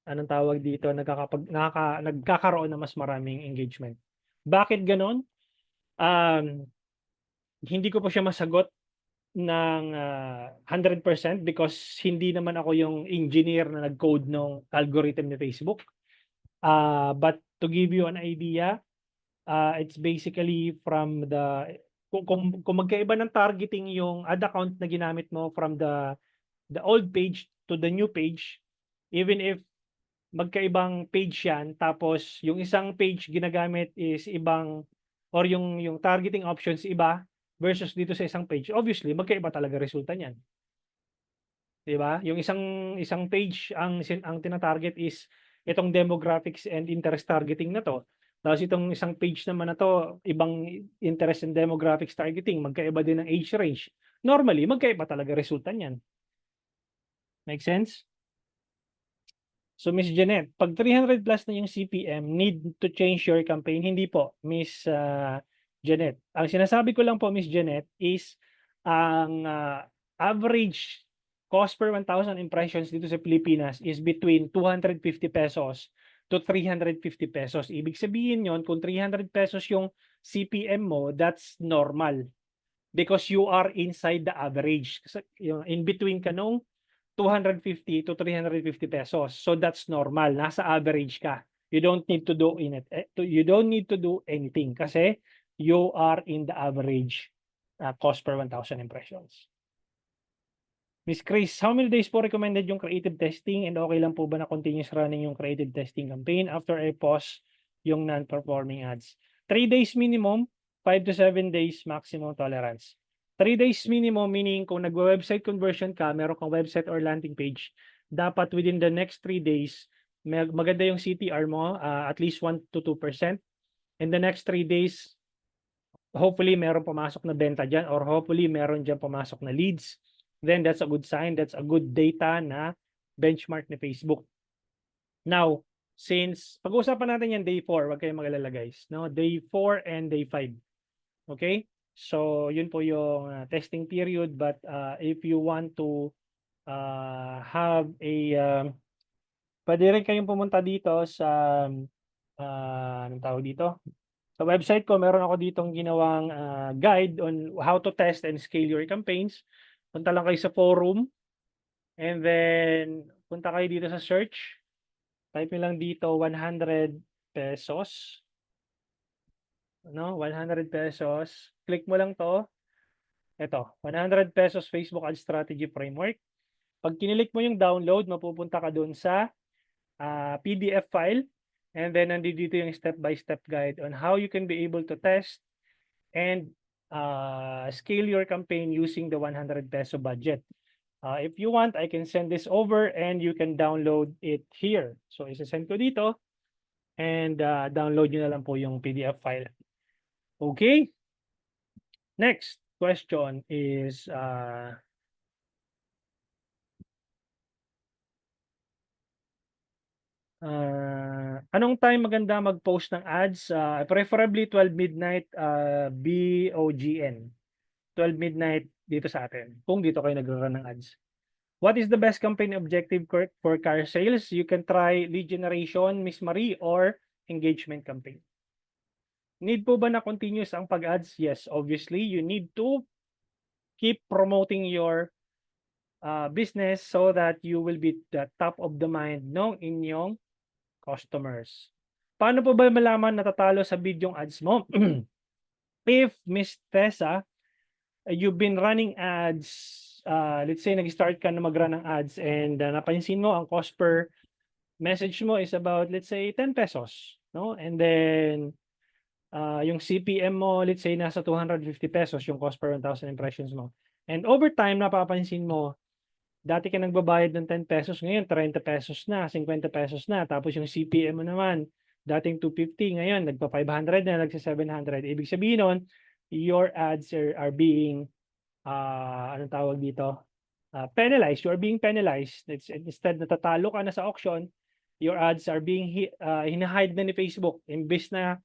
anong tawag dito, nagkakaroon ng mas maraming engagement. Bakit ganon? Hindi ko po siya masagot ng 100% because hindi naman ako yung engineer na nag-code ng algorithm ni Facebook. But to give you an idea, it's basically from kung magkaiba ng targeting yung ad account na ginamit mo from the old page to the new page, even if magkaibang page yan, tapos yung isang page ginagamit is ibang or yung targeting options iba versus dito sa isang page, obviously magkaiba talaga resulta niyan. 'Di ba? Yung isang page ang tina-target is itong demographics and interest targeting na 'to. Tapos itong isang page naman na 'to, ibang interest and demographics targeting, magkaiba din ng age range. Normally, magkaiba talaga resulta niyan. Make sense? So Miss Janet, pag 300 plus na yung CPM, need to change your campaign? Hindi po, Miss Janet. Ang sinasabi ko lang po, Miss Janet, is ang average cost per 1,000 impressions dito sa Pilipinas is between 250 pesos to 350 pesos. Ibig sabihin yon, kung 300 pesos yung CPM mo, that's normal because you are inside the average. Kasi in between ka nung 250 to 350 pesos. So that's normal. Nasa average ka. You don't need to do you don't need to do anything kasi you are in the average cost per 1,000 impressions. Miss Chris, how many days po recommended yung creative testing and okay lang po ba na continuous running yung creative testing campaign after I pause yung non-performing ads? 3 days minimum, 5 to 7 days maximum tolerance. 3 days minimum meaning kung nagwe-website conversion ka, meron kang website or landing page, dapat within the next 3 days, maganda yung CTR mo, at least 1 to 2%. In the next 3 days, hopefully meron pumasok na benta dyan or hopefully meron dyan pumasok na leads. Then that's a good sign. That's a good data na benchmark ni Facebook. Now, since pag-uusapan natin yan day 4, wag kayong mag-alala guys. No? Day 4 and day 5. Okay? So, yun po yung testing period. But if you want to have pwede rin kayong pumunta dito sa, anong tawag dito? Sa website ko, meron ako ditong ginawang guide on how to test and scale your campaigns. Punta lang kayo sa forum. And then, punta kayo dito sa search. Type nyo lang dito 100 pesos. No? 100 pesos. Click mo lang to. Ito, 100 pesos Facebook Ad Strategy Framework. Pag kinilik mo yung download, mapupunta ka dun sa PDF file. And then, nandito yung step-by-step guide on how you can be able to test and scale your campaign using the 100 peso budget. If you want, I can send this over and you can download it here. So, isa-send ko dito and download nyo na lang po yung PDF file. Okay? Next question is, Anong time maganda mag-post ng ads? Preferably 12 midnight, BOGN. 12 midnight dito sa atin, kung dito kayo nagro-run ng ads. What is the best campaign objective for car sales? You can try lead generation, Miss Marie, or engagement campaign. Need po ba na continuous ang pag-ads? Yes, obviously, you need to keep promoting your business so that you will be the top of the mind ng inyong customers. Paano po ba malaman natatalo sa video ads mo? If Miss Tessa, you've been running ads, let's say nag-start ka na mag-run ng ads and napansin mo ang cost per message mo is about, let's say, 10 pesos, no? And then yung CPM mo, let's say, nasa 250 pesos yung cost per 1,000 impressions mo. And over time, napapansin mo, dati ka nagbabayad ng 10 pesos, ngayon 30 pesos na, 50 pesos na. Tapos yung CPM mo naman, dating 250, ngayon nagpa 500 na, nagsa 700. Ibig sabihin nun, your ads are being, anong tawag dito? Penalized. You are being penalized. Instead natatalo ka na sa auction, your ads are being hinahide na ni Facebook. Imbis na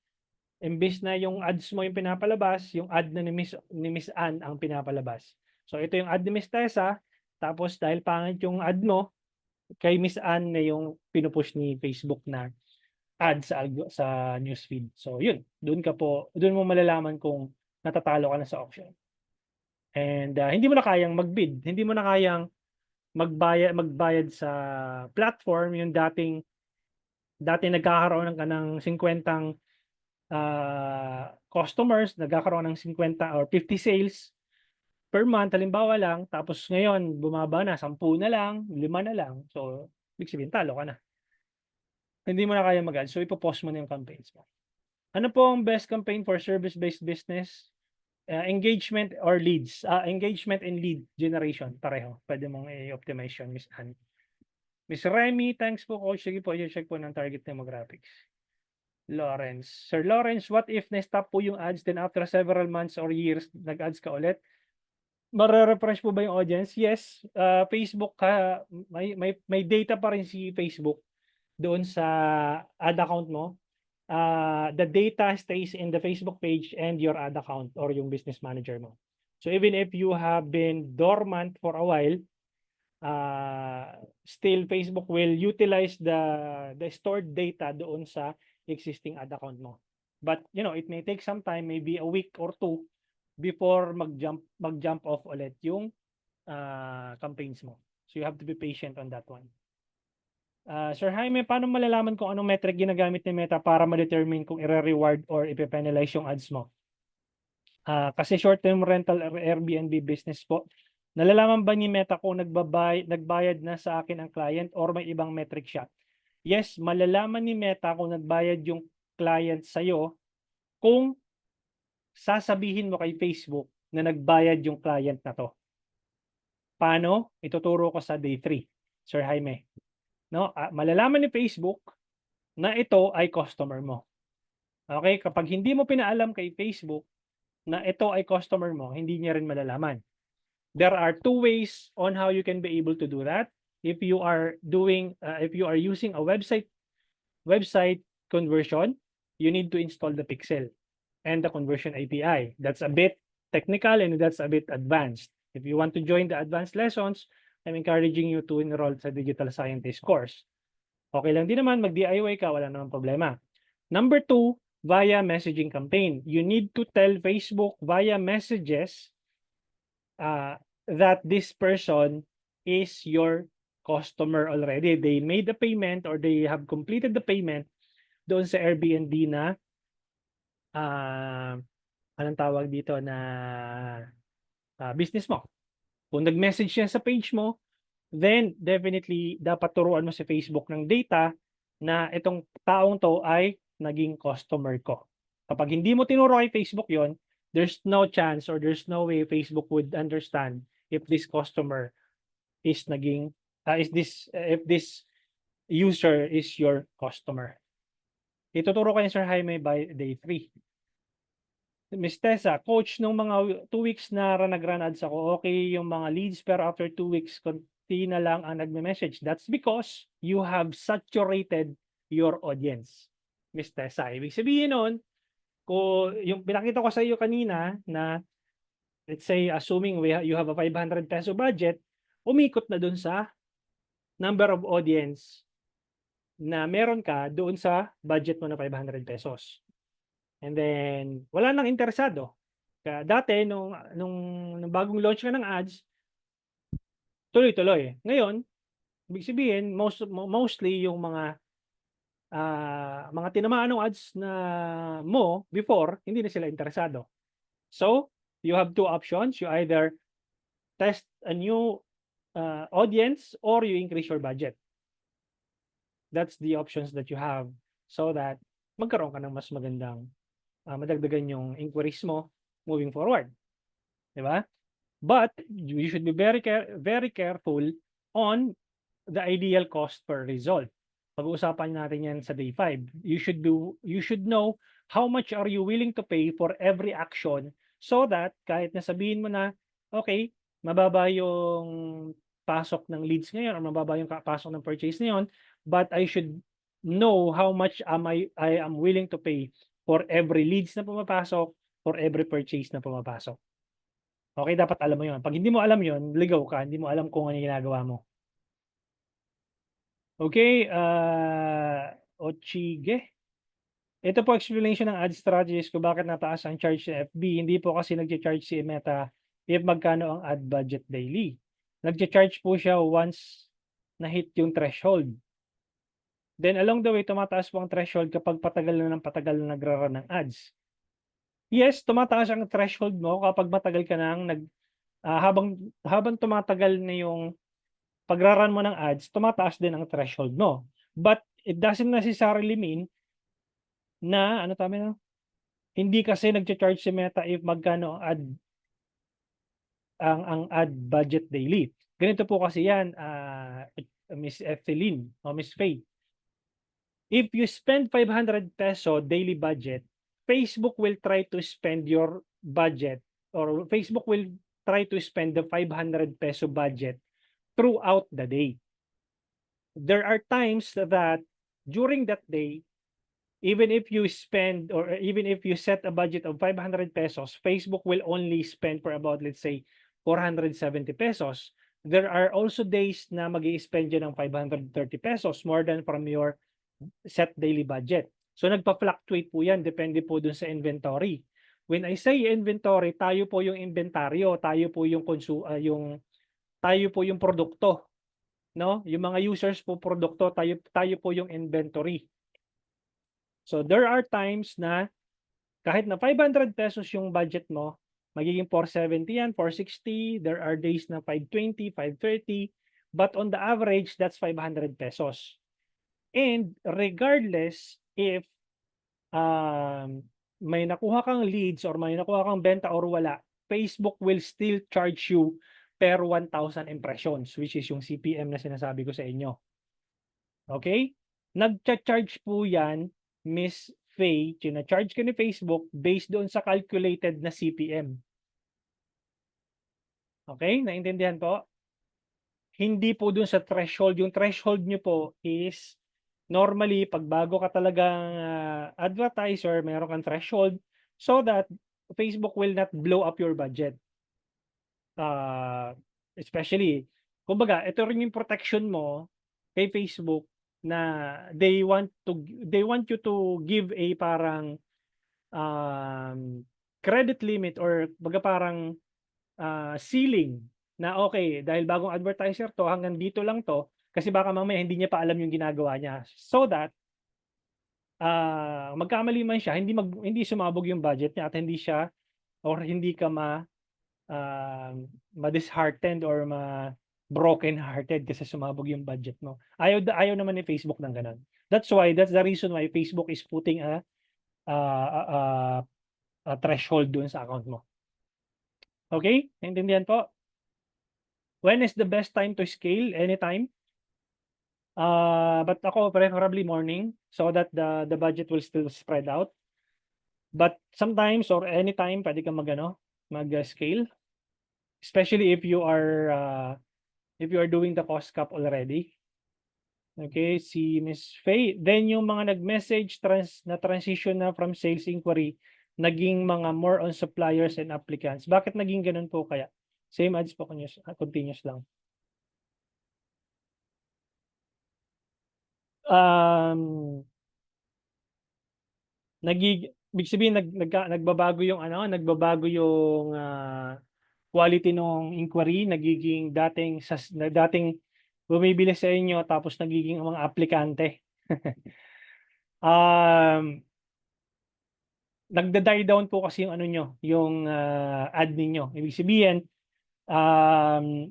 yung ads mo yung pinapalabas, yung ad na ni Miss Ann ang pinapalabas. So ito yung ad ni Miss Tessa, tapos dahil pangit yung ad mo, kay Miss Ann na yung pinupush ni Facebook na ad sa newsfeed. So yun, doon mo malalaman kung natatalo ka na sa auction. And hindi mo na kayang mag-bid, hindi mo na kayang magbayad sa platform yung dati nagkakaroon ka ng 50 customers, nagkakaroon ng 50 or 50 sales per month, halimbawa lang, tapos ngayon bumaba na, 10 na lang, 5 na lang. So, ibig sabihin, talo ka na. Hindi mo na kaya mag-ads, so ipopost mo na yung campaigns mo. Ano po ang best campaign for service-based business? Engagement or leads? Engagement and lead generation, pareho. Pwede mong i-optimize yun, Miss Anne. Miss Remy, thanks po, coach. Sige po, i-check po ng target demographics. Lawrence. Sir Lawrence, what if na-stop po yung ads, then after several months or years, nag-ads ka ulit? Mare-refresh po ba yung audience? Yes. Facebook may data pa rin si Facebook doon sa ad account mo. The data stays in the Facebook page and your ad account or yung business manager mo. So even if you have been dormant for a while, still Facebook will utilize the stored data doon sa existing ad account mo. But it may take some time, maybe a week or two before mag-jump off ulit yung campaigns mo. So you have to be patient on that one. Sir Jaime, paano malalaman kung anong metric ginagamit ni Meta para ma-determine kung i-reward or ipe-penalize yung ads mo? Kasi short-term rental or Airbnb business po, nalalaman ba ni Meta kung nagbayad na sa akin ang client or may ibang metric siya? Yes, malalaman ni Meta kung nagbayad yung client sa'yo kung sasabihin mo kay Facebook na nagbayad yung client na to. Paano? Ituturo ko sa day 3, Sir Jaime. No? Malalaman ni Facebook na ito ay customer mo. Okay? Kapag hindi mo pinaalam kay Facebook na ito ay customer mo, hindi niya rin malalaman. There are 2 ways on how you can be able to do that. If you are using a website conversion, you need to install the Pixel and the conversion API. That's a bit technical and that's a bit advanced. If you want to join the advanced lessons, I'm encouraging you to enroll sa Digital Scientist course. Okay lang din naman, mag-DIY ka, wala namang problema. Number 2, via messaging campaign. You need to tell Facebook via messages that this person is your customer already. They made the payment or they have completed the payment doon sa Airbnb na anong tawag dito na business mo. Kung nag-message siya sa page mo, then definitely dapat turuan mo si Facebook ng data na itong taong to ay naging customer ko. Kapag hindi mo tinuro kay Facebook yon, there's no chance or there's no way Facebook would understand if this customer is if this user is your customer. Ituturo ko ni Sir Jaime by day 3. Miss Tessa, coach, nung mga 2 weeks na nag-run ads ako, okay yung mga leads, pero after 2 weeks, konti na lang ang nagme-message. That's because you have saturated your audience. Miss Tessa, ibig sabihin nun, kung yung pinakita ko sa iyo kanina na let's say assuming you have a 500 peso budget, umikot na dun sa number of audience na meron ka doon sa budget mo na 500 pesos. And then, wala nang interesado. Dati, nung bagong launch ka ng ads, tuloy-tuloy. Ngayon, ibig sabihin, mostly yung mga tinamaan ng ads na mo before, hindi na sila interesado. So, you have two options. You either test a new audience or you increase your budget. That's the options that you have so that magkaroon ka ng mas magandang madagdagan yung inquiries mo moving forward. Diba? But you should be very careful on the ideal cost per result. Pag-uusapan natin yan sa day 5. You should know how much are you willing to pay for every action so that kahit nasabihin mo na, okay, mababa yung pasok ng leads ngayon or mababa yung pasok ng purchase ngayon, but I should know how much I am willing to pay for every leads na pumapasok, for every purchase na pumapasok. Okay, dapat alam mo yun. Pag hindi mo alam yun, ligaw ka, hindi mo alam kung ano yung ginagawa mo. Okay, Ochige. Ito po explanation ng ad strategies kung bakit nataas ang charge sa FB. Hindi po kasi nag-charge si Meta if magkano ang ad budget daily. Nag-charge po siya once na hit yung threshold. Then along the way, tumataas po ang threshold kapag patagal na nagra-run ng ads. Yes, tumataas ang threshold mo kapag matagal ka nang habang tumatagal na yung pagraran mo ng ads, tumataas din ang threshold mo. But it doesn't necessarily mean na hindi kasi nagcha-charge si Meta if magkano ang ad budget daily. Ganito po kasi yan, Miss Ethelene o Miss Faye. If you spend 500 peso daily budget, Facebook will try to spend your budget or Facebook will try to spend the 500 peso budget throughout the day. There are times that during that day, even if you spend or even if you set a budget of 500 pesos, Facebook will only spend for about, let's say, 470 pesos. There are also days na mag-i-spend yun ng 530 pesos, more than from your set daily budget. So nagpa-fluctuate po yan, depende po dun sa inventory. When I say inventory, tayo po yung inventaryo, tayo po yung produkto, no? Yung mga users po produkto, tayo po yung inventory. So there are times na kahit na 500 pesos yung budget mo, magiging 470 yan, 460, there are days na 520, 530, but on the average, that's 500 pesos. And regardless if may nakuha kang leads or may nakuha kang benta or wala, Facebook will still charge you per 1,000 impressions, which is yung CPM na sinasabi ko sa inyo. Okay? Nagcha-charge po yan, Miss Faye, china-charge ka ni Facebook based doon sa calculated na CPM. Okay? Naintindihan po? Hindi po doon sa threshold. Yung threshold nyo po is normally, pag bago ka talagang advertiser, meron kang threshold so that Facebook will not blow up your budget. Especially, kumbaga, ito rin yung protection mo kay Facebook na they want you to give a parang credit limit or baga parang ceiling na okay, dahil bagong advertiser to, hanggang dito lang to, kasi baka mamaya hindi niya pa alam yung ginagawa niya. So that magkamali man siya, hindi sumabog yung budget niya at hindi siya or hindi ka ma-disheartened or broken hearted kasi sumabog yung budget mo. Ayaw naman ni Facebook ng ganun. That's the reason why Facebook is putting a threshold doon sa account mo. Okay? Naintindihan po? When is the best time to scale? Anytime. But ako preferably morning so that the budget will still spread out. But sometimes or anytime pwede kang mag-scale. Especially if you are doing the cost cap already. Okay, si Miss Faye. Then yung mga nag-message na transition na from sales inquiry, naging mga more on suppliers and applicants. Bakit naging ganun po kaya? Same ads po, continuous lang. Ibig sabihin nagbabago yung nagbabago yung quality ng inquiry, nagiging dating bumibili sa inyo tapos nagiging mga aplikante. Nagda-die down po kasi yung yung ad ninyo. Ibig sabihin,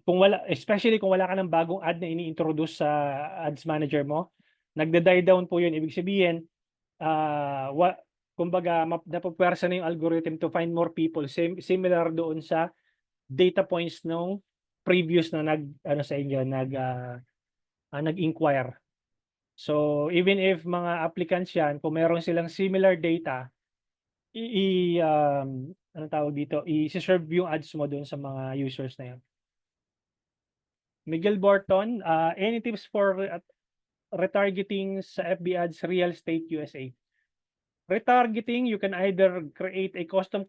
kung wala, especially kung wala ka ng bagong ad na ini-introduce sa ads manager mo, nagda-die down po yun. Ibig sabihin, kumbaga napupwersa na yung algorithm to find more people, similar doon sa data points nung previous na sa inyo nag-inquire. So even if mga applicants yan, kung meron silang similar data, tawag dito, i-serve yung ads mo doon sa mga users na yan. Miguel Borton, any tips for retargeting sa FB ads real estate USA? Retargeting, you can either create a custom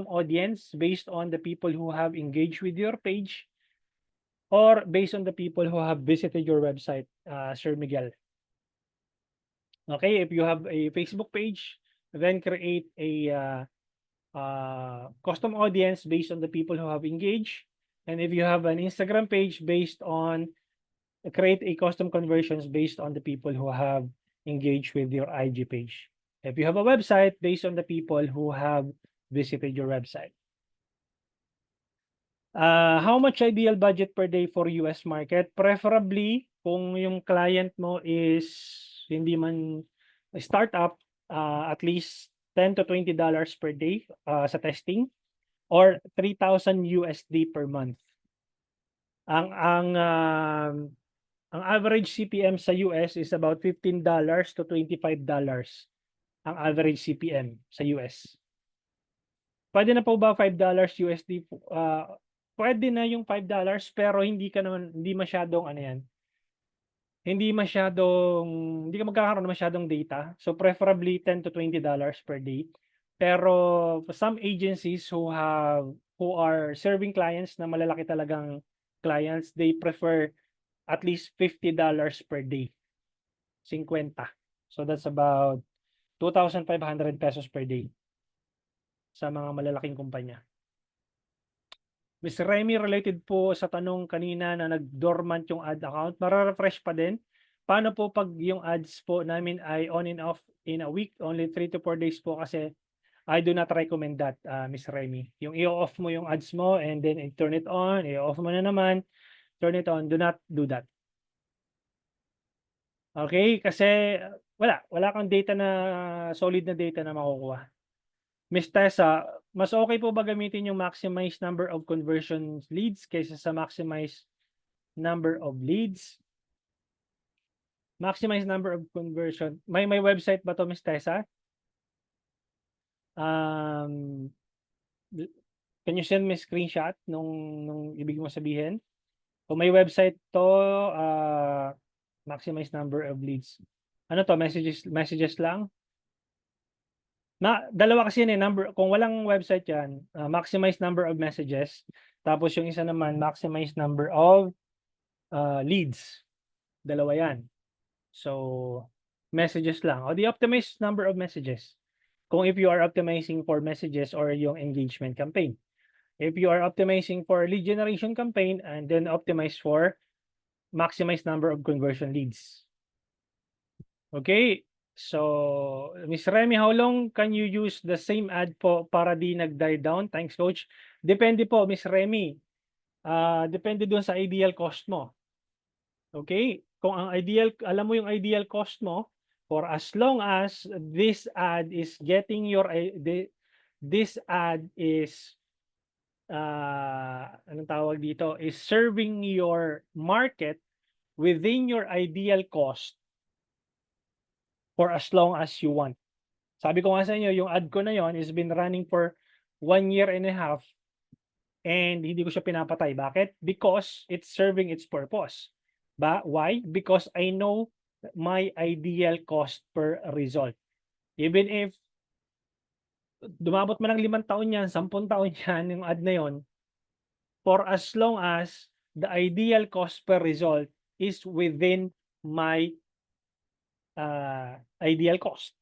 audience based on the people who have engaged with your page or based on the people who have visited your website, Sir Miguel. Okay, if you have a Facebook page, then create a custom audience based on the people who have engaged. And if you have an Instagram page, create a custom conversions based on the people who have engaged with your IG page. If you have a website, based on the people who have visited your website. How much ideal budget per day for US market? Preferably, kung yung client mo is hindi man startup, at least $10 to $20 per day sa testing or 3,000 USD per month. Ang average CPM sa US is about $15 to $25 ang average CPM sa US. Pwede na po ba $5 USD? Pwede na yung $5 pero hindi masyadong hindi ka magkakaroon ng masyadong data. So preferably $10 to $20 per day. Pero some agencies who are serving clients na malalaki talagang clients, they prefer at least $50 per day. 50. So that's about 2,500 pesos per day sa mga malalaking kumpanya. Ms. Remy, related po sa tanong kanina na nag-dormant yung ad account, mara-refresh pa din. Paano po pag yung ads po namin ay on and off in a week, only 3 to 4 days po kasi I do not recommend that, Ms. Remy. Yung i-off mo yung ads mo and then turn it on, i-off mo na naman, turn it on, do not do that. Okay? Kasi wala kang data na, solid na data na makukuha. Ms. Tessa, mas okay po ba gamitin yung maximize number of conversion leads kaysa sa maximize number of leads? Maximize number of conversion. May website ba to, Ms. Tessa? Can you send me screenshot nung ibig mo sabihin? Kung may website to, maximize number of leads. Ano to? Messages lang? Dalawa kasi yan kung walang website yan, maximize number of messages, tapos yung isa naman, maximize number of leads. Dalawa yan. So, messages lang. O the optimize number of messages. Kung if you are optimizing for messages or yung engagement campaign. If you are optimizing for lead generation campaign and then optimize for maximize number of conversion leads. Okay. So, Ms. Remy, how long can you use the same ad po para di nag-die down? Thanks, Coach. Depende po, Ms. Remy. Depende doon sa ideal cost mo. Okay? Kung alam mo yung ideal cost mo, for as long as this ad is getting this ad is anong tawag dito, is serving your market within your ideal cost, for as long as you want. Sabi ko nga sa inyo, yung ad ko na yon is been running for 1 year and a half and hindi ko siya pinapatay. Bakit? Because it's serving its purpose. Why? Because I know my ideal cost per result. Even if dumabot man ng 5 taon yan, 10 taon yan, yung ad na yon, for as long as the ideal cost per result is within my ideal cost.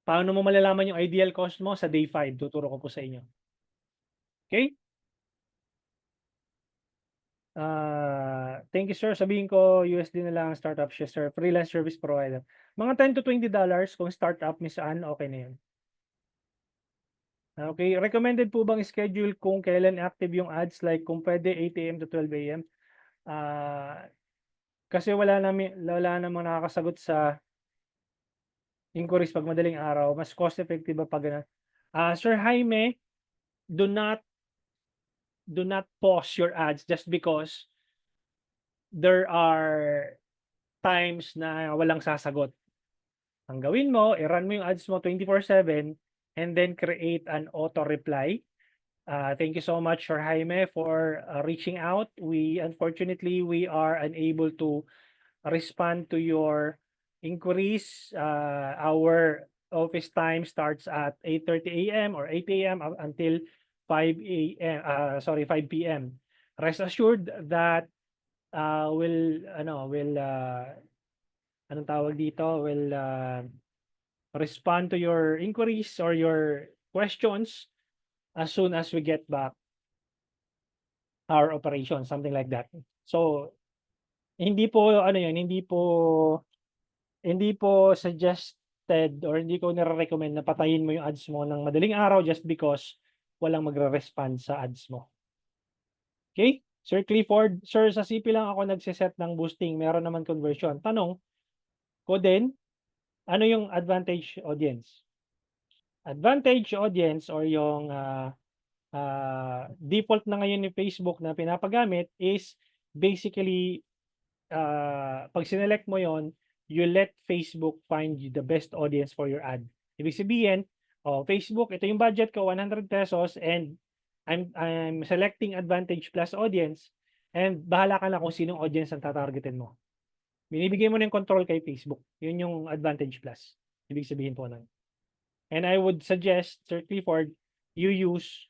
Paano mo malalaman yung ideal cost mo? Sa day 5, tuturo ko po sa inyo. Okay? Thank you, sir. Sabihin ko, USD na lang startup siya, sir. Freelance service provider. Mga $10 to $20 kung startup, saan, okay na yun. Okay, recommended po bang schedule kung kailan active yung ads, like kung pwede 8 AM to 12 AM? Kasi wala namang nakakasagot sa inquiries pag madaling araw. Mas cost effective ba pag ganun? Sir Jaime, do not pause your ads just because there are times na walang sasagot. Ang gawin mo, i-run mo yung ads mo 24/7 and then create an auto reply. Thank you so much, Sir Jaime, for reaching out. Unfortunately, we are unable to respond to your inquiries. Our office time starts at 8:30 AM or 8 AM until 5 PM. Rest assured that anong tawag dito, will respond to your inquiries or your questions as soon as we get back our operation, something like that. So, hindi po suggested or hindi ko nire-recommend na patayin mo yung ads mo ng madaling araw just because walang magre-respond sa ads mo. Okay? Sir Clifford, sir, sa CP lang ako nagse-set ng boosting, meron naman conversion. Tanong ko din, ano yung advantage audience? Advantage audience or yung default na ngayon ni Facebook na pinapagamit is basically pag sinelect mo yon, you let Facebook find you the best audience for your ad. Ibig sabihin, Facebook, ito yung budget ko, 100 pesos, and I'm selecting Advantage Plus audience, and bahala ka na kung sinong audience ang tatargetin mo. Binibigay mo na yung control kay Facebook. Yun yung Advantage Plus. Ibig sabihin po nun. And I would suggest, Sir Clifford, you use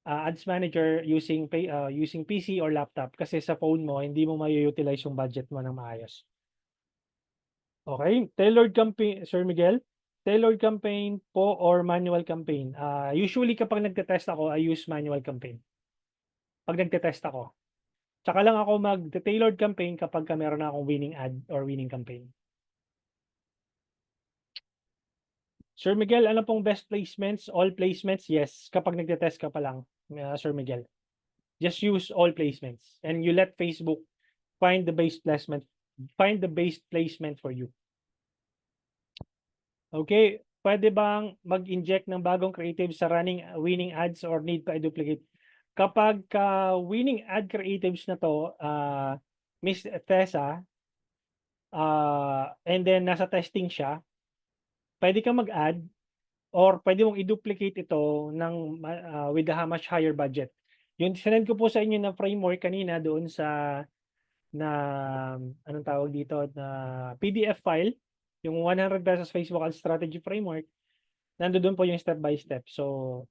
Ads Manager using PC or laptop kasi sa phone mo, hindi mo ma-utilize yung budget mo ng maayos. Okay, tailored campaign, Sir Miguel, tailored campaign po or manual campaign? Usually kapag nagte-test ako, I use manual campaign. Pag nagte-test ako. Tsaka lang ako mag-tailored campaign kapag meron na akong winning ad or winning campaign. Sir Miguel, ano pong best placements? All placements? Yes. Kapag nagte-test ka pa lang, Sir Miguel. Just use all placements and you let Facebook find the best placement for you. Okay, pwede bang mag-inject ng bagong creative sa winning ads or need pa i-duplicate? Kapag winning ad creatives na to, Miss Tessa, and then nasa testing siya, pwede kang mag-add or pwede mong i-duplicate ito with a much higher budget. Yung sinend ko po sa inyo na framework kanina doon sa anong tawag dito, na PDF file, yung 100 pesos Facebook Ad Strategy Framework, nandoon po yung step by step. So,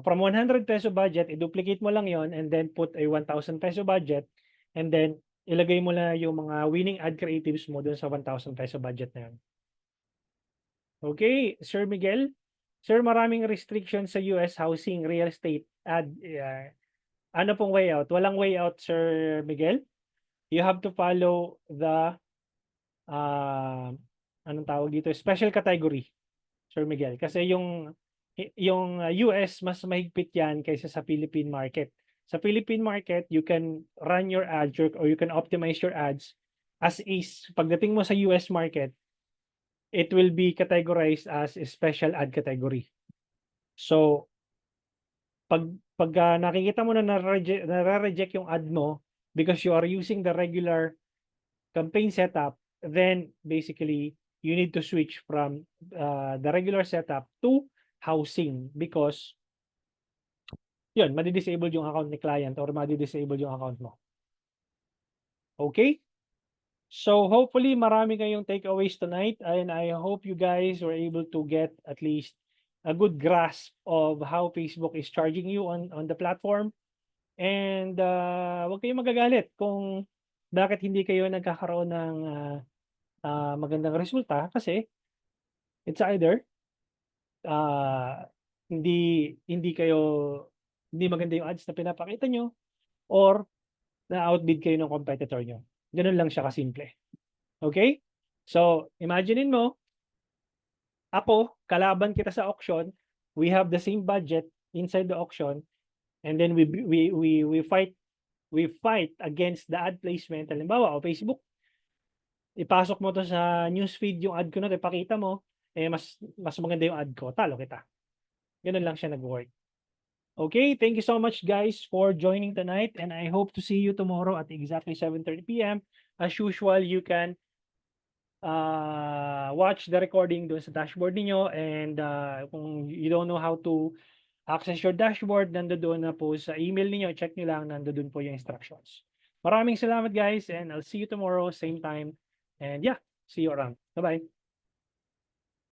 from 100 peso budget, i-duplicate mo lang yon and then put a 1,000 peso budget and then ilagay mo na yung mga winning ad creatives mo doon sa 1,000 peso budget na yun. Okay, Sir Miguel. Sir, maraming restrictions sa US housing, real estate, ad. Ano pong way out? Walang way out, Sir Miguel. You have to follow the anong tawag dito? Special category, Sir Miguel. Kasi yung US, mas mahigpit yan kaysa sa Philippine market. Sa Philippine market, you can run your ads or you can optimize your ads as is. Pagdating mo sa US market, it will be categorized as a special ad category. So, pag nakikita mo na na-reject yung ad mo because you are using the regular campaign setup, then basically you need to switch from the regular setup to housing because yun, madi-disable yung account ni client or madi-disable yung account mo. Okay? So hopefully marami kayong takeaways tonight, and I hope you guys were able to get at least a good grasp of how Facebook is charging you on the platform. And wag kayong magagalit kung bakit hindi kayo nagkakaroon ng magandang resulta kasi it's either ah, hindi hindi kayo hindi maganda yung ads na pinapakita nyo or na-outbid kayo ng competitor nyo. Ganun lang siya kasimple. Okay? So, imaginein mo, ako, kalaban kita sa auction, we have the same budget inside the auction, and then we fight against the ad placement. Halimbawa, o Facebook, ipasok mo to sa newsfeed yung ad ko na, ipakita mo, mas maganda yung ad ko, talo kita. Ganun lang siya nag-work. Okay, thank you so much guys for joining tonight, and I hope to see you tomorrow at exactly 7:30 p.m. As usual, you can watch the recording doon sa dashboard niyo, and kung you don't know how to access your dashboard, nandoon na po sa email niyo, check niyo lang, nandoon po yung instructions. Maraming salamat guys, and I'll see you tomorrow, same time. And yeah, see you around. Bye-bye.